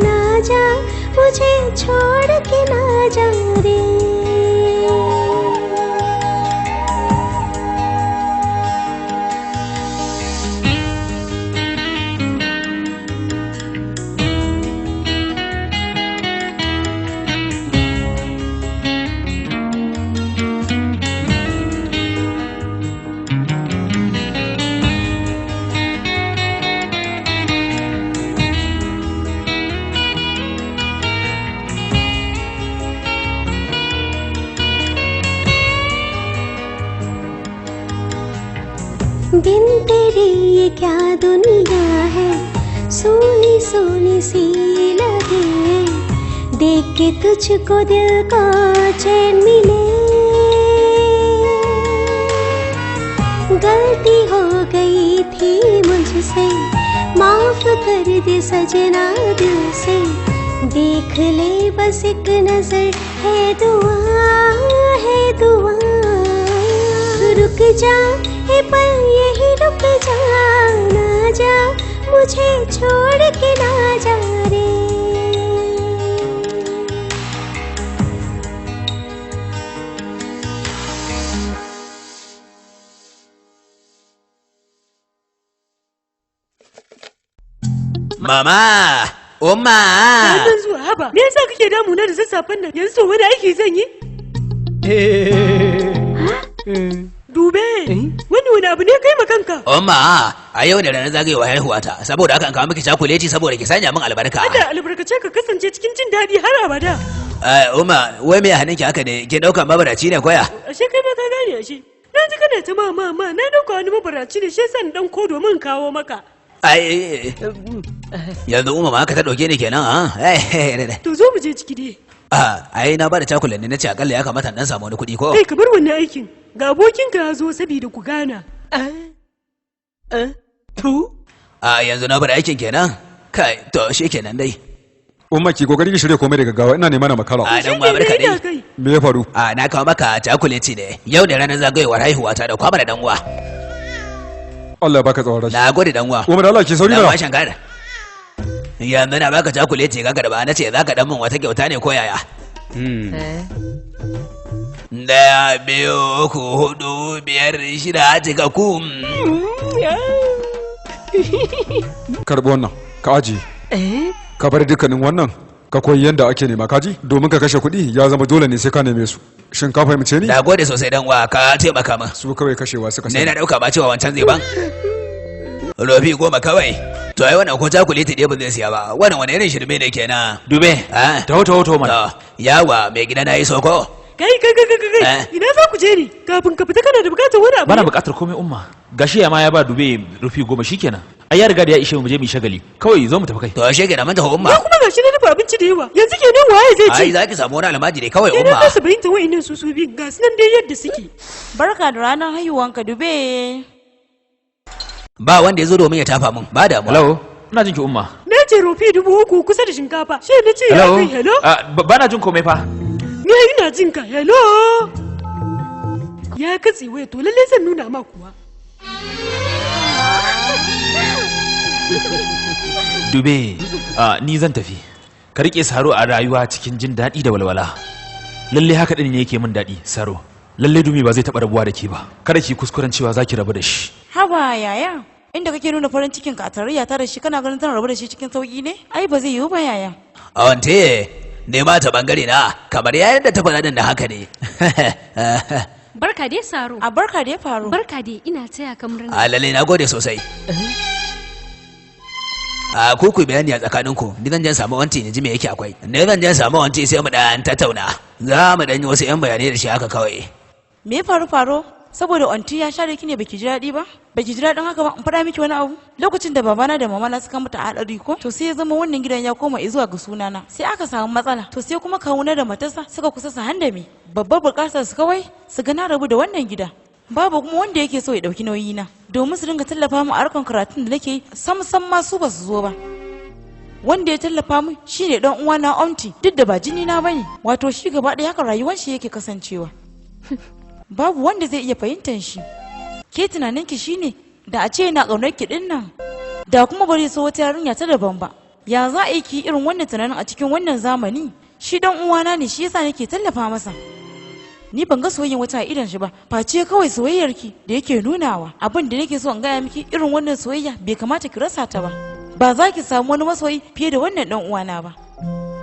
[SPEAKER 10] ना जा मुझे छोड़ के ना जा रे बिन तेरे ये क्या दुनिया है, सोनी सोनी सी लगे, देख के तुझको दिल को चैन मिले। गलती हो गई थी मुझसे, माफ कर दे सजना दिल से, देख ले बस एक नजर, है दुआ है दुआ। रुक जा ए पल यही रुक जा, ना जा मुझे छोड़ के ना जा रे।
[SPEAKER 8] Mama! Umma!
[SPEAKER 7] Sannan zuwa haba, me yasa kake damuna da sassafen nan? Yanzu wani aiki zan yi? Dube, wani abu ne kai ma kanka?
[SPEAKER 8] Umma, a yau da ranar zagayowar haihuwata, saboda haka an kawo miki cakuleti saboda ki sanya min albarka.
[SPEAKER 7] Allah albarkace ka kasance cikin jin daɗi har abada.
[SPEAKER 8] Umma, wai me hannunki haka ne? Ke ɗaukan mabaraci ne koya?
[SPEAKER 7] Ashe kai ma ka gane ashe. Na ji kana ta ma, na ɗauka wani mabaraci ne, shi yasa ni ɗan ko domin kawo maka.
[SPEAKER 8] Yanzu Umma ma haka ta ɗauke ni kenan, ha?
[SPEAKER 7] To zo mu je ciki dai.
[SPEAKER 8] Ai na bada cakulen ne na ce akalla ya kamata dan samu wani kuɗi ko?
[SPEAKER 7] Kai ka bar wannan aikin. Ga abokinka ya zo saboda ku gana.
[SPEAKER 8] Yanzu na bar aikin kenan? Kai, to shi kenan dai.
[SPEAKER 2] Umma ki kokari ki shirya komai da gaggawa, ina neman na makara.
[SPEAKER 8] Dan uwa barka dai.
[SPEAKER 2] Me ya faru?
[SPEAKER 8] Na kawo maka cakuleti ne. Yau ne ranar zagayowar haihuwa ta da kwamar dan uwa.
[SPEAKER 2] Allah ya baka tsawon rashi.
[SPEAKER 8] Na gode dan uwa.
[SPEAKER 2] Umma da Allah ki sauri
[SPEAKER 8] na.
[SPEAKER 2] na.
[SPEAKER 8] Bashan gada. Yanzu na baka cakuleti ga garba na ce zaka dan min wata kyauta ne ko yaya? 1, 2, 3, 4, 5, 6 cika ku.
[SPEAKER 2] Karbi wannan, ka aji. Ka bar dukkanin wannan, ka koyi yadda ake nema kaji, domin ka kashe kuɗi ya zama dole ne sai ka neme su. Shin ka fahimce ni?
[SPEAKER 8] Na gode sosai dan uwa, ka taimaka min.
[SPEAKER 2] Su kawai kashewa suka sani.
[SPEAKER 8] Ne na dauka ba cewa wancan zai ban. Rofi 10 kawai. To ai wannan ko cakuleti ɗaya ba zai siya ba. Wannan wani irin shirme ne kenan.
[SPEAKER 5] Dube. Taho mana.
[SPEAKER 8] Yawa mai gida na yi soko.
[SPEAKER 7] Kai ina za ku je ni? Kafin ka fita kana da bukatar wani abu.
[SPEAKER 5] Bana bukatar komai Umma. Gashi ya ma ya ba Dube rufi 10 shikenan. Ai ya riga da ya ishe mu je mu shagali. Kawai zo mu tafi kai.
[SPEAKER 8] To shikenan mun tafi Umma.
[SPEAKER 7] Ya kuma gashi na dafa abinci da yawa. Yanzu kenan waye zai ci?
[SPEAKER 8] Ai zaki samu wani almajiri kawai Umma.
[SPEAKER 7] Ina kasa bayyanta wa'annan su bi ga sunan dai yadda suke.
[SPEAKER 9] Barka da ranar haihuwanka Dube.
[SPEAKER 8] Ba wanda ya zo domin ya tafa min. Ba damuwa.
[SPEAKER 5] Hello. Ina jin ki Umma.
[SPEAKER 7] Na ce rufi 3,000 kusa da shinkafa. Shi na ce ya kai hello.
[SPEAKER 5] Ba na jin komai fa.
[SPEAKER 7] Ni ina jin ka hello. Ya katse waya to lalle zan nuna ma kuwa.
[SPEAKER 5] Dube, ni zan tafi. Ka rike Saro a rayuwa cikin jin daɗi da walwala. Lalle haka ɗin ne yake min daɗi, Saro. Lalle Dumi ba zai taɓa rabuwa da ke ba. Kada ki kuskuren cewa za ki rabu da shi.
[SPEAKER 9] Haba yaya, inda kake nuna farin cikin ka a tarayya ta da shi kana ganin tana rabu da shi cikin sauki ne? Ai ba zai yiwu ba yaya.
[SPEAKER 8] Awante, ne ma ta bangare na kamar yayin da ta faɗa din da haka ne.
[SPEAKER 11] Barka dai Saro.
[SPEAKER 9] A barka dai faru.
[SPEAKER 11] Barka dai ina taya ka murna.
[SPEAKER 8] Lalle na gode sosai. Ku bayani a tsakaninku, ni zan je samu wanti ni ji me yake akwai. Ne zan je samu wanti sai mu dan tattauna. Za mu dan yi wasu yan bayanai da shi haka kawai.
[SPEAKER 9] Me faru? Saboda anti ya share ki ne baki ji daɗi ba? Baki ji daɗin haka ba? In faɗa miki wani abu? Lokacin da babana da mamana suka mutu a haɗari ko? To sai ya zama wannan gidan ya koma zuwa ga sunana. Sai aka samu matsala. To sai kuma kawuna da matarsa suka kusa su handame. Babbar buƙatar su kawai su ga na rabu da wannan gida. Babu kuma wanda yake so ya ɗauki nauyi na. Domin su dinga tallafa mu a harkar karatun da nake yi, sam ma su ba su zo ba. Wanda ya tallafa mu shine dan uwana Omti, duk da ba jini na bane. Wato shi gaba ɗaya haka rayuwar shi yake kasancewa. Babu wanda zai iya fahimtar shi. Ke tunaninki shine da a ce yana ƙaunar ki din nan, da kuma bari so wata yarinya ta daban ba. Ya za a yi ki irin wannan tunanin a cikin wannan zamani? Shi dan uwana ne, shi yasa nake tallafa masa. Ni ban ga soyayyar wata a idan shi ba, face kawai soyayyar ki da yake nunawa. Abin da nake so in gaya miki, irin wannan soyayya bai kamata ki rasa ta ba. Ba za ki samu wani masoyi fiye da wannan dan uwana ba.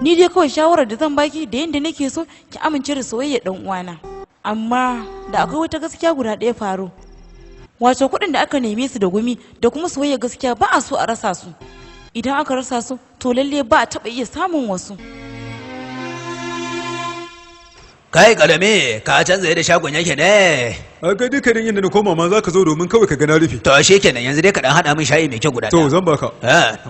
[SPEAKER 9] Ni dai kawai shawarar da zan baki da yanda nake so ki amince da soyayyar dan uwana. Amma da akwai wata gaskiya guda ɗaya faru. Wato kuɗin da aka neme su da gumi da kuma soyayya gaskiya ba a so a rasa su. Idan aka rasa su to lalle ba a taɓa iya samun wasu.
[SPEAKER 8] Kai kalame ka canza yadda shagon yake ne?
[SPEAKER 2] A ga dukkanin inda na koma ma za ka zo domin kawai ka ga na rufe.
[SPEAKER 8] To ashe kenan yanzu dai ka dan hada min shayi mai kyau guda.
[SPEAKER 2] To zan baka.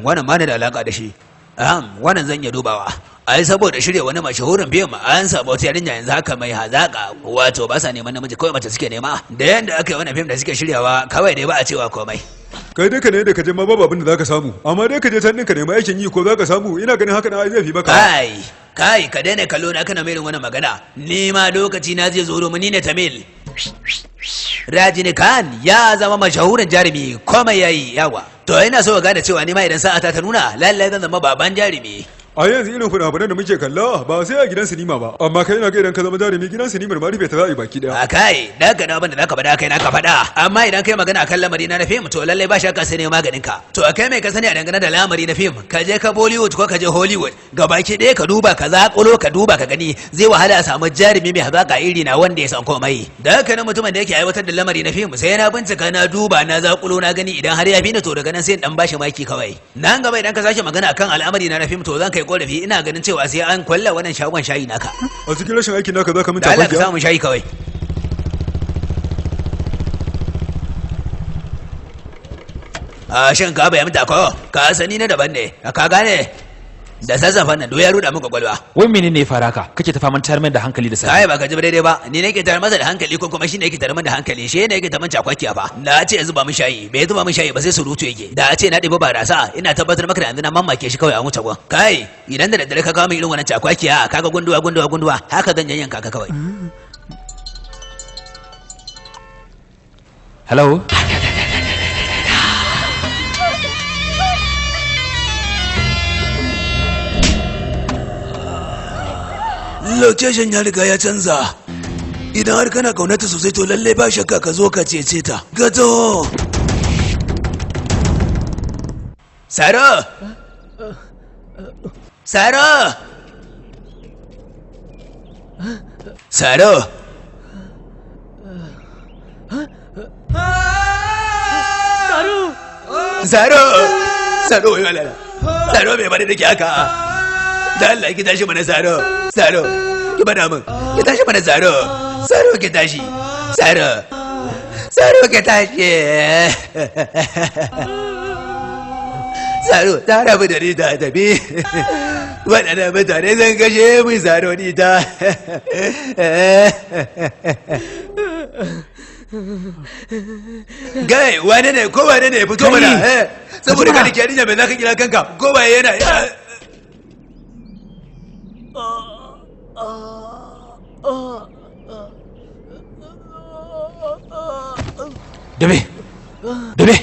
[SPEAKER 8] Wannan ma ne da alaka da shi. Wannan zan iya dubawa. Ai saboda shirya wani mashahurin fim an samu wata yarinya yanzu haka mai hazaka, wato ba sa neman namiji kawai mace suke nema. Da yanda aka yi wannan fim da suke shiryawa kawai dai ba a cewa komai.
[SPEAKER 2] Kai dai ka ne da ka je ma babu abin da zaka samu, amma dai ka je can din ka nemi aikin yi ko zaka samu, ina ganin haka na zai fi maka.
[SPEAKER 8] Kai ka daina kallo na kana mai irin wannan magana. Ni ma lokaci na zai zo domin ni ne Tamil. Rajini Khan ya zama mashahurin jarumi komai yayi yawa. To ina so ga da cewa ni ma idan sa'ata ta nuna lallai zan zama baban jarumi.
[SPEAKER 2] A yanzu irin fina-finan da muke kalla ba sai a gidan sinima ba, amma kai na ga idan ka zama jarumi gidan sinimar ma rufe ta za a yi baki daya.
[SPEAKER 8] A kai da ka na abin da zaka faɗa kai na ka faɗa, amma idan kai magana akan lamari na fim to lallai ba shakka sai ne maganin ka. To kai mai ka sani a dangane da lamari na fim, ka je ka Bollywood ko ka je Hollywood, gabaki ɗaya ka duba ka zaƙulo ka duba ka gani zai wahala a samu jarumi mai hazaka iri na wanda ya san komai. Da haka na mutumin da yake aiwatar da lamari na fim sai na bincika na duba na zaƙulo na gani idan har ya fi ni to daga nan sai dan bashi maki kawai. Nan gaba idan ka sake magana akan al'amari na fim to zan kai korafi ina ganin cewa sai an kwalla wannan shagon shayi naka.
[SPEAKER 2] A cikin rashin aikin naka za ka minta
[SPEAKER 8] kwanciya? Da Allah ka samu shayi kawai. Shin ka bayan minta ko? Ka sani na daban ne, ka gane? Da sassafan nan ya ruda min kwakwalwa.
[SPEAKER 5] Wai menene ya fara ka? Kake ta faman tayar da hankali da sai.
[SPEAKER 8] Kai ba ka ji daidai ba. Ni nake tayar masa da hankali ko kuma shine yake tayar min da hankali. Shi ne yake ta min cakwakiya fa. Na ce yanzu ba mun shayi. Bai zuba min shayi ba sai surutu yake. Da a ce na ɗiba barasa ina tabbatar maka da yanzu na mamake shi kawai a wuce gon. Kai idan da daddare ka kawo min irin wannan cakwakiya kaga gunduwa haka zan yanyanka ka kawai.
[SPEAKER 5] Hello?
[SPEAKER 3] Location ya riga ya canza. Idan har kana kaunata sosai to lallai ba shakka ka zo ka cece ta. Gato!
[SPEAKER 8] Saro! Saro! Saro! Saro! Saro wai walala. Saro bai bari da ke haka. Da Allah ki tashi mana Saro. Saro, ki bada min. Ki tashi mana Saro. Saro ki tashi. Saro. Saro ki tashi. Saro, ta rabu da ni ta tafi. Waɗannan mutane zan kashe min Saro ni ta. Gai, wane ne ko wane ne fito mana? Saboda ka dake ni me zaka kira kanka? Ko ba yana
[SPEAKER 5] Dube! Dube!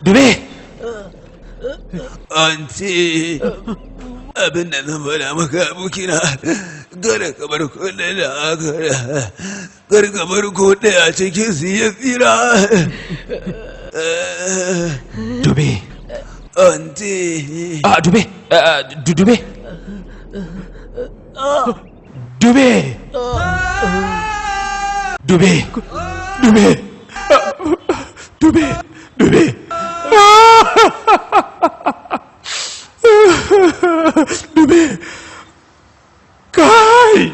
[SPEAKER 5] Dube!
[SPEAKER 3] Anti, abin da zan faɗa maka abokina, kada ka bar kuɗe da akara, kada ka bar kuɗe a cikin su ya tsira.
[SPEAKER 5] Dube!
[SPEAKER 3] Anti!
[SPEAKER 5] Dube! Dube! Dube! Dube! Dube! Dube! Dube! Dube! Kai!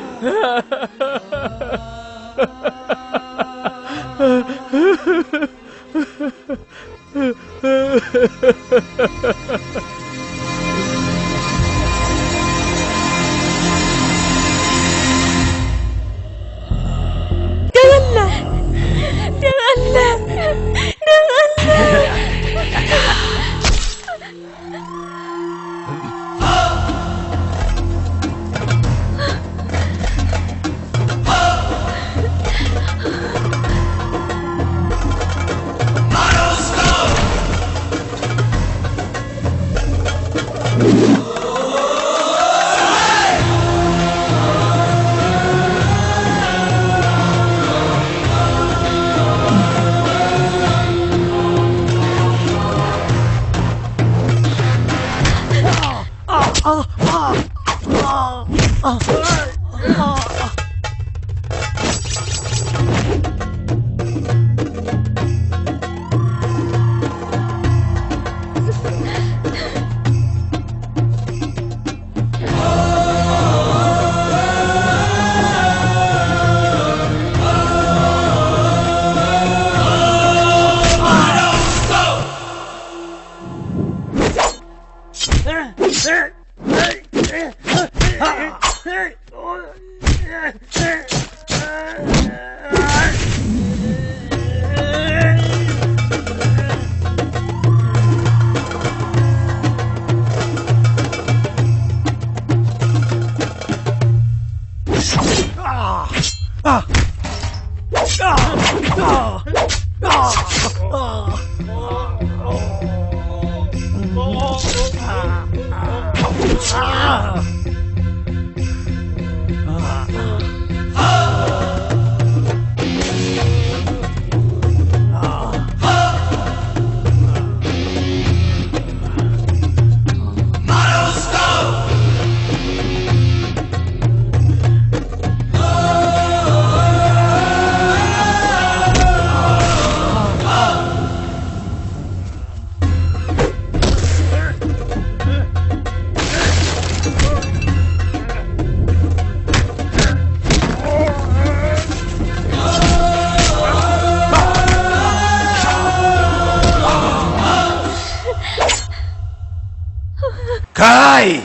[SPEAKER 5] Kai!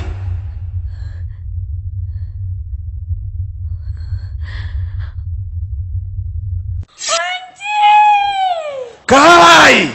[SPEAKER 5] Kai!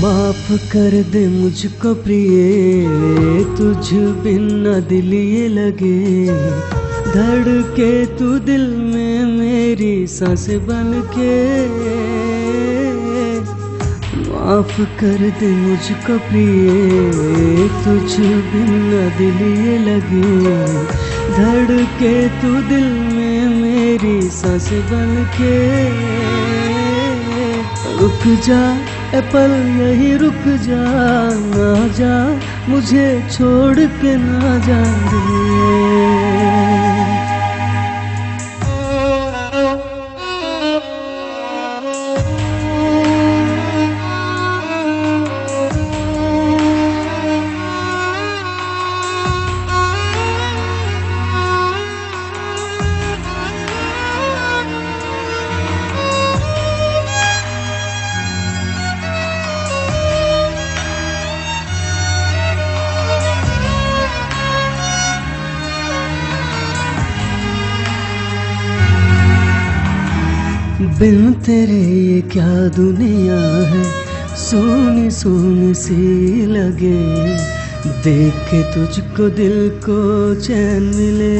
[SPEAKER 12] माफ कर दे मुझको प्रिय, तुझ बिन न दिल ये लगे, धड़के तू दिल में मेरी सांस बन के। माफ कर दे मुझको प्रिय, तुझ बिन न दिल ये लगे, धड़के तू दिल में मेरी सांस बन के। रुक जा ए पल यही रुक जा, ना जा मुझे छोड़ के ना जा रे। बिन तेरे ये क्या दुनिया है, सोनी सोनी सी लगे, देख के तुझको दिल को चैन मिले।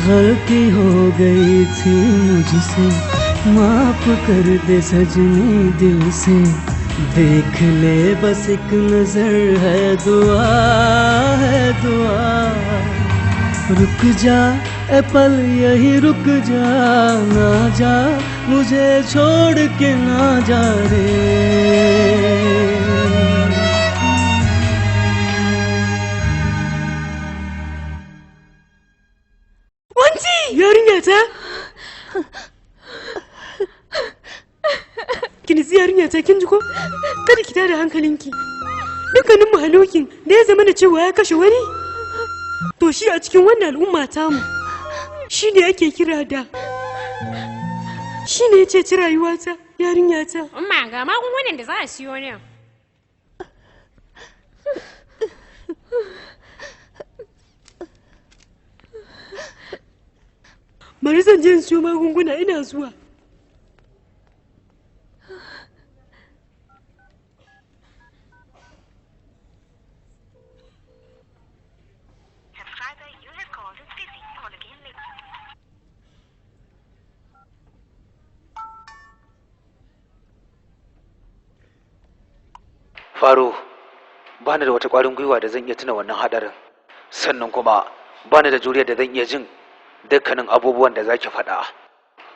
[SPEAKER 12] गलती हो गई थी मुझसे, माफ कर दे सजनी दिल से, देख ले बस एक नजर है दुआ, है दुआ। रुक जा ए पल यही रुक जा, ना जा मुझे छोड़ के ना जा रे।
[SPEAKER 7] Wanci! Yarinya ta? Kin ji yarinya ta kin ji ko? Kada ki tada hankalinki. Dukkanin mahalokin da ya zama da cewa ya kashe wani, to shi a cikin wannan al'umma tamu shi ne ake kira da shi ne ya ceci rayuwata yarinyata.
[SPEAKER 11] Umma ga magungunan da za a siyo ne.
[SPEAKER 7] Bari zan je in siyo magunguna, ina zuwa.
[SPEAKER 5] Faro, bani da wata ƙwarin gwiwa da zan iya tuna wannan haɗarin. Sannan kuma bani da juriyar da zan iya jin dukkanin abubuwan da zaki faɗa.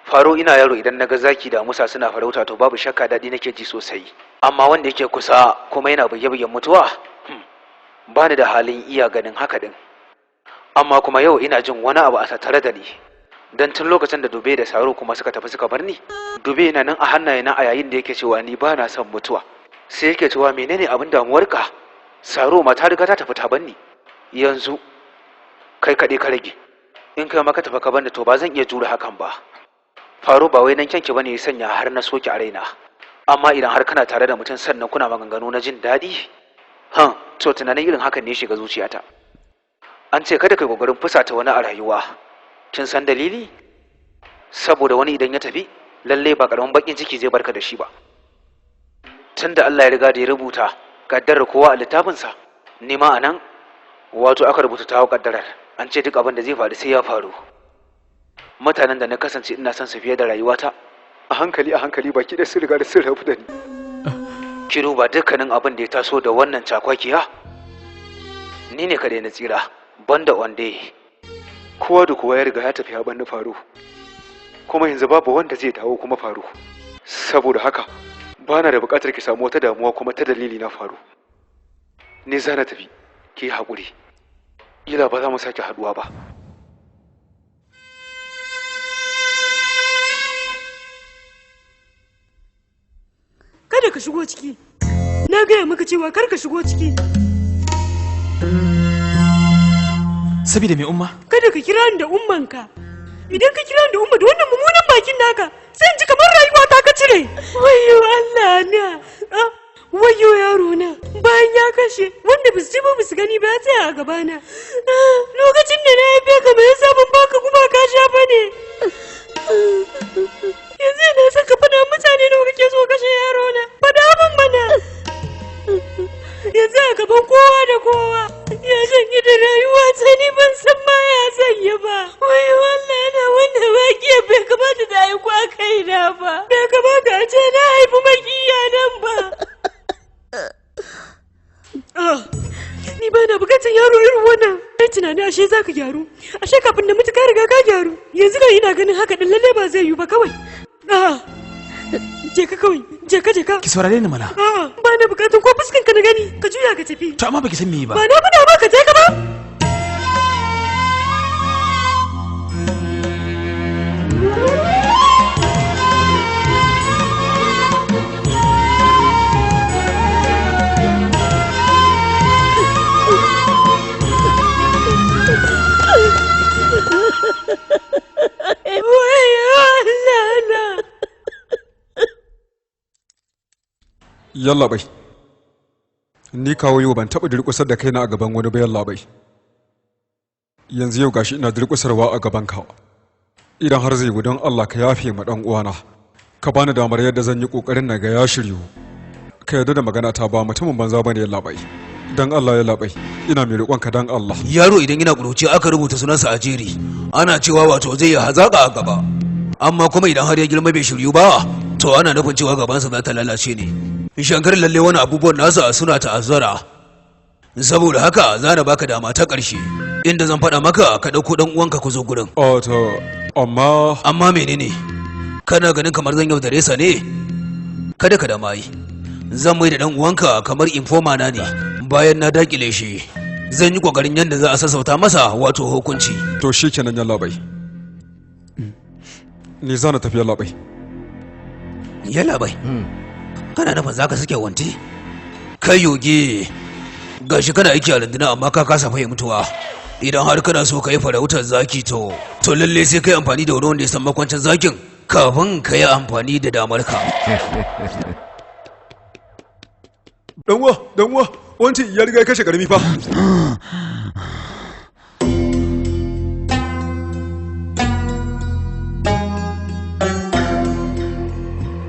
[SPEAKER 5] Faro, ina yaro idan naga zaki da musa suna farauta to babu shakka daɗi nake ji sosai. Amma wanda yake kusa kuma yana buge-bugen mutuwa, bani da halin iya ganin haka din. Amma kuma yau ina jin wani abu a tattare da ni. Dan tun lokacin da Dube da Saro kuma suka tafi suka bar ni, Dube yana nan a hannayena a yayin da yake cewa ni ba na son mutuwa. Sai yake cewa menene abin damuwarka? Saro ma ta riga ta tafi ta banni. Yanzu kai kaɗai ka rage. In kai ma ka tafi ka banni to ba zan iya jure hakan ba. Faro, ba wai nan kyanki bane ya sanya har na soki a raina. Amma idan har kana tare da mutum sannan kuna maganganu na jin daɗi, to tunanin irin hakan ne shiga zuciyata. An ce kada kai kokarin fusata wani a rayuwa. Kin san dalili? Saboda wani idan ya tafi, lalle ba karamin bakin ciki zai barka da shi ba. Tunda Allah ya riga da ya rubuta kaddarar kowa a littafinsa, ni ma anan wato aka rubuta tawo kaddarar. An ce duk abin da zai faru sai ya faru. Mutanen da na kasance ina son su fiye da rayuwata, a hankali baki da sun riga da sun rabu da ni. Ki duba dukkanin abin da ya taso da wannan cakwakiya, ni ne kadai na tsira, banda wande. Kowa da kowa ya riga ya tafi ya banni Faro, kuma yanzu babu wanda zai dawo kuma Faro. Saboda haka bana da bukatar ki samu wata damuwa kuma ta dalili na Faro. Ni za na tafi, ki yi haƙuri, ila ba za mu sake haɗuwa ba.
[SPEAKER 7] Kada ka shigo ciki, na gaya maka cewa kar ka shigo ciki.
[SPEAKER 5] Sabida mai umma?
[SPEAKER 7] Kada ka kira ni da ummanka. Idan ka kira ni da umma da wannan mummunan bakin naka, sai in ji kamar rayuwa ta ka cire. Wayyo Allah na. Wayyo yaro na. Bayan ya kashe, wanda ba su ji ba ba su gani ba ya tsaya a gabana. Lokacin da na haife ka me yasa ban baka kuma ka sha ba ne? Yanzu na san ka faɗa mutane nawa kake so kashe yaro na. Faɗa min mana. Yanzu a gaban kowa da kowa ya zanyi da rayuwa ta ni ban san ma ya sanya ba. Wai wannan yana wanda makiya bai kamata da haiku a kaina ba. Bai kamata a ce na haifi makiya nan ba. Ni ba na bukatar yaro irin wannan. Kai tunani ashe za ka gyaru. Ashe kafin na mutu ka riga ka gyaru. Yanzu kan ina ganin haka ɗin lalle ba zai yiwu ba kawai. Je ka kawai, je ka.
[SPEAKER 5] Ki saurare ni mana.
[SPEAKER 7] Ba na bukatun ko fuskan ka na gani, ka juya ka tafi.
[SPEAKER 5] To amma baki san me ba.
[SPEAKER 7] Ba na faɗa ba ka je ka ba.
[SPEAKER 2] Yalla bai, ni kawo yau ban taɓa durƙusar da kaina a gaban wani ba yalla bai. Yanzu yau gashi ina durƙusarwa a gaban ka. Idan har zai yi don Allah ka yafe ma ɗan uwana, ka bani damar yadda zan yi ƙoƙarin na ga ya shiryu. Ka yarda da magana ta ba mutumin banza bane yalla bai. Dan Allah yalla bai, ina mai roƙon ka dan Allah.
[SPEAKER 3] Yaro idan ina ƙuruci aka rubuta sunansa a jeri, ana cewa wato zai yi hazaƙa a gaba. Amma kuma idan har ya girma bai shiryu ba, to ana nufin cewa gabansa za ta lalace ne. Shankar lalle wani abubuwan nasa suna ta'azzara. Saboda haka za na baka dama ta ƙarshe, inda zan faɗa maka ka ɗauko ɗan uwanka ku zo gurin. Amma menene? Kana ganin kamar zan yaudare sa ne? Kada ka da mai. Zan mai da ɗan uwanka kamar informa na ne. Bayan na dakile shi, zan yi ƙoƙarin yadda za a sassauta masa wato hukunci.
[SPEAKER 2] To shi kenan yalla bai. Ni za na tafi yalla bai.
[SPEAKER 8] Yalla bai. Kana nufin za ka suke wanti?
[SPEAKER 3] Kai yoge, gashi kana aiki a runduna amma ka kasa fahimtuwa. Idan har kana so ka yi farautar zaki to lalle sai ka yi amfani da wani wanda ya san makwancin zakin kafin ka yi amfani da damar ka.
[SPEAKER 2] Danwa, wanci ya riga ya kashe karami fa.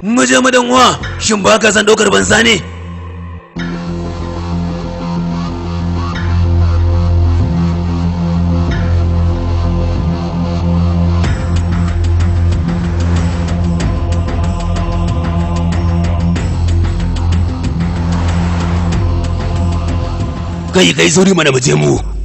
[SPEAKER 3] Muje madanwa, shin ba ka san ɗaukar banza ne?
[SPEAKER 8] kai sauri mana mu je mu.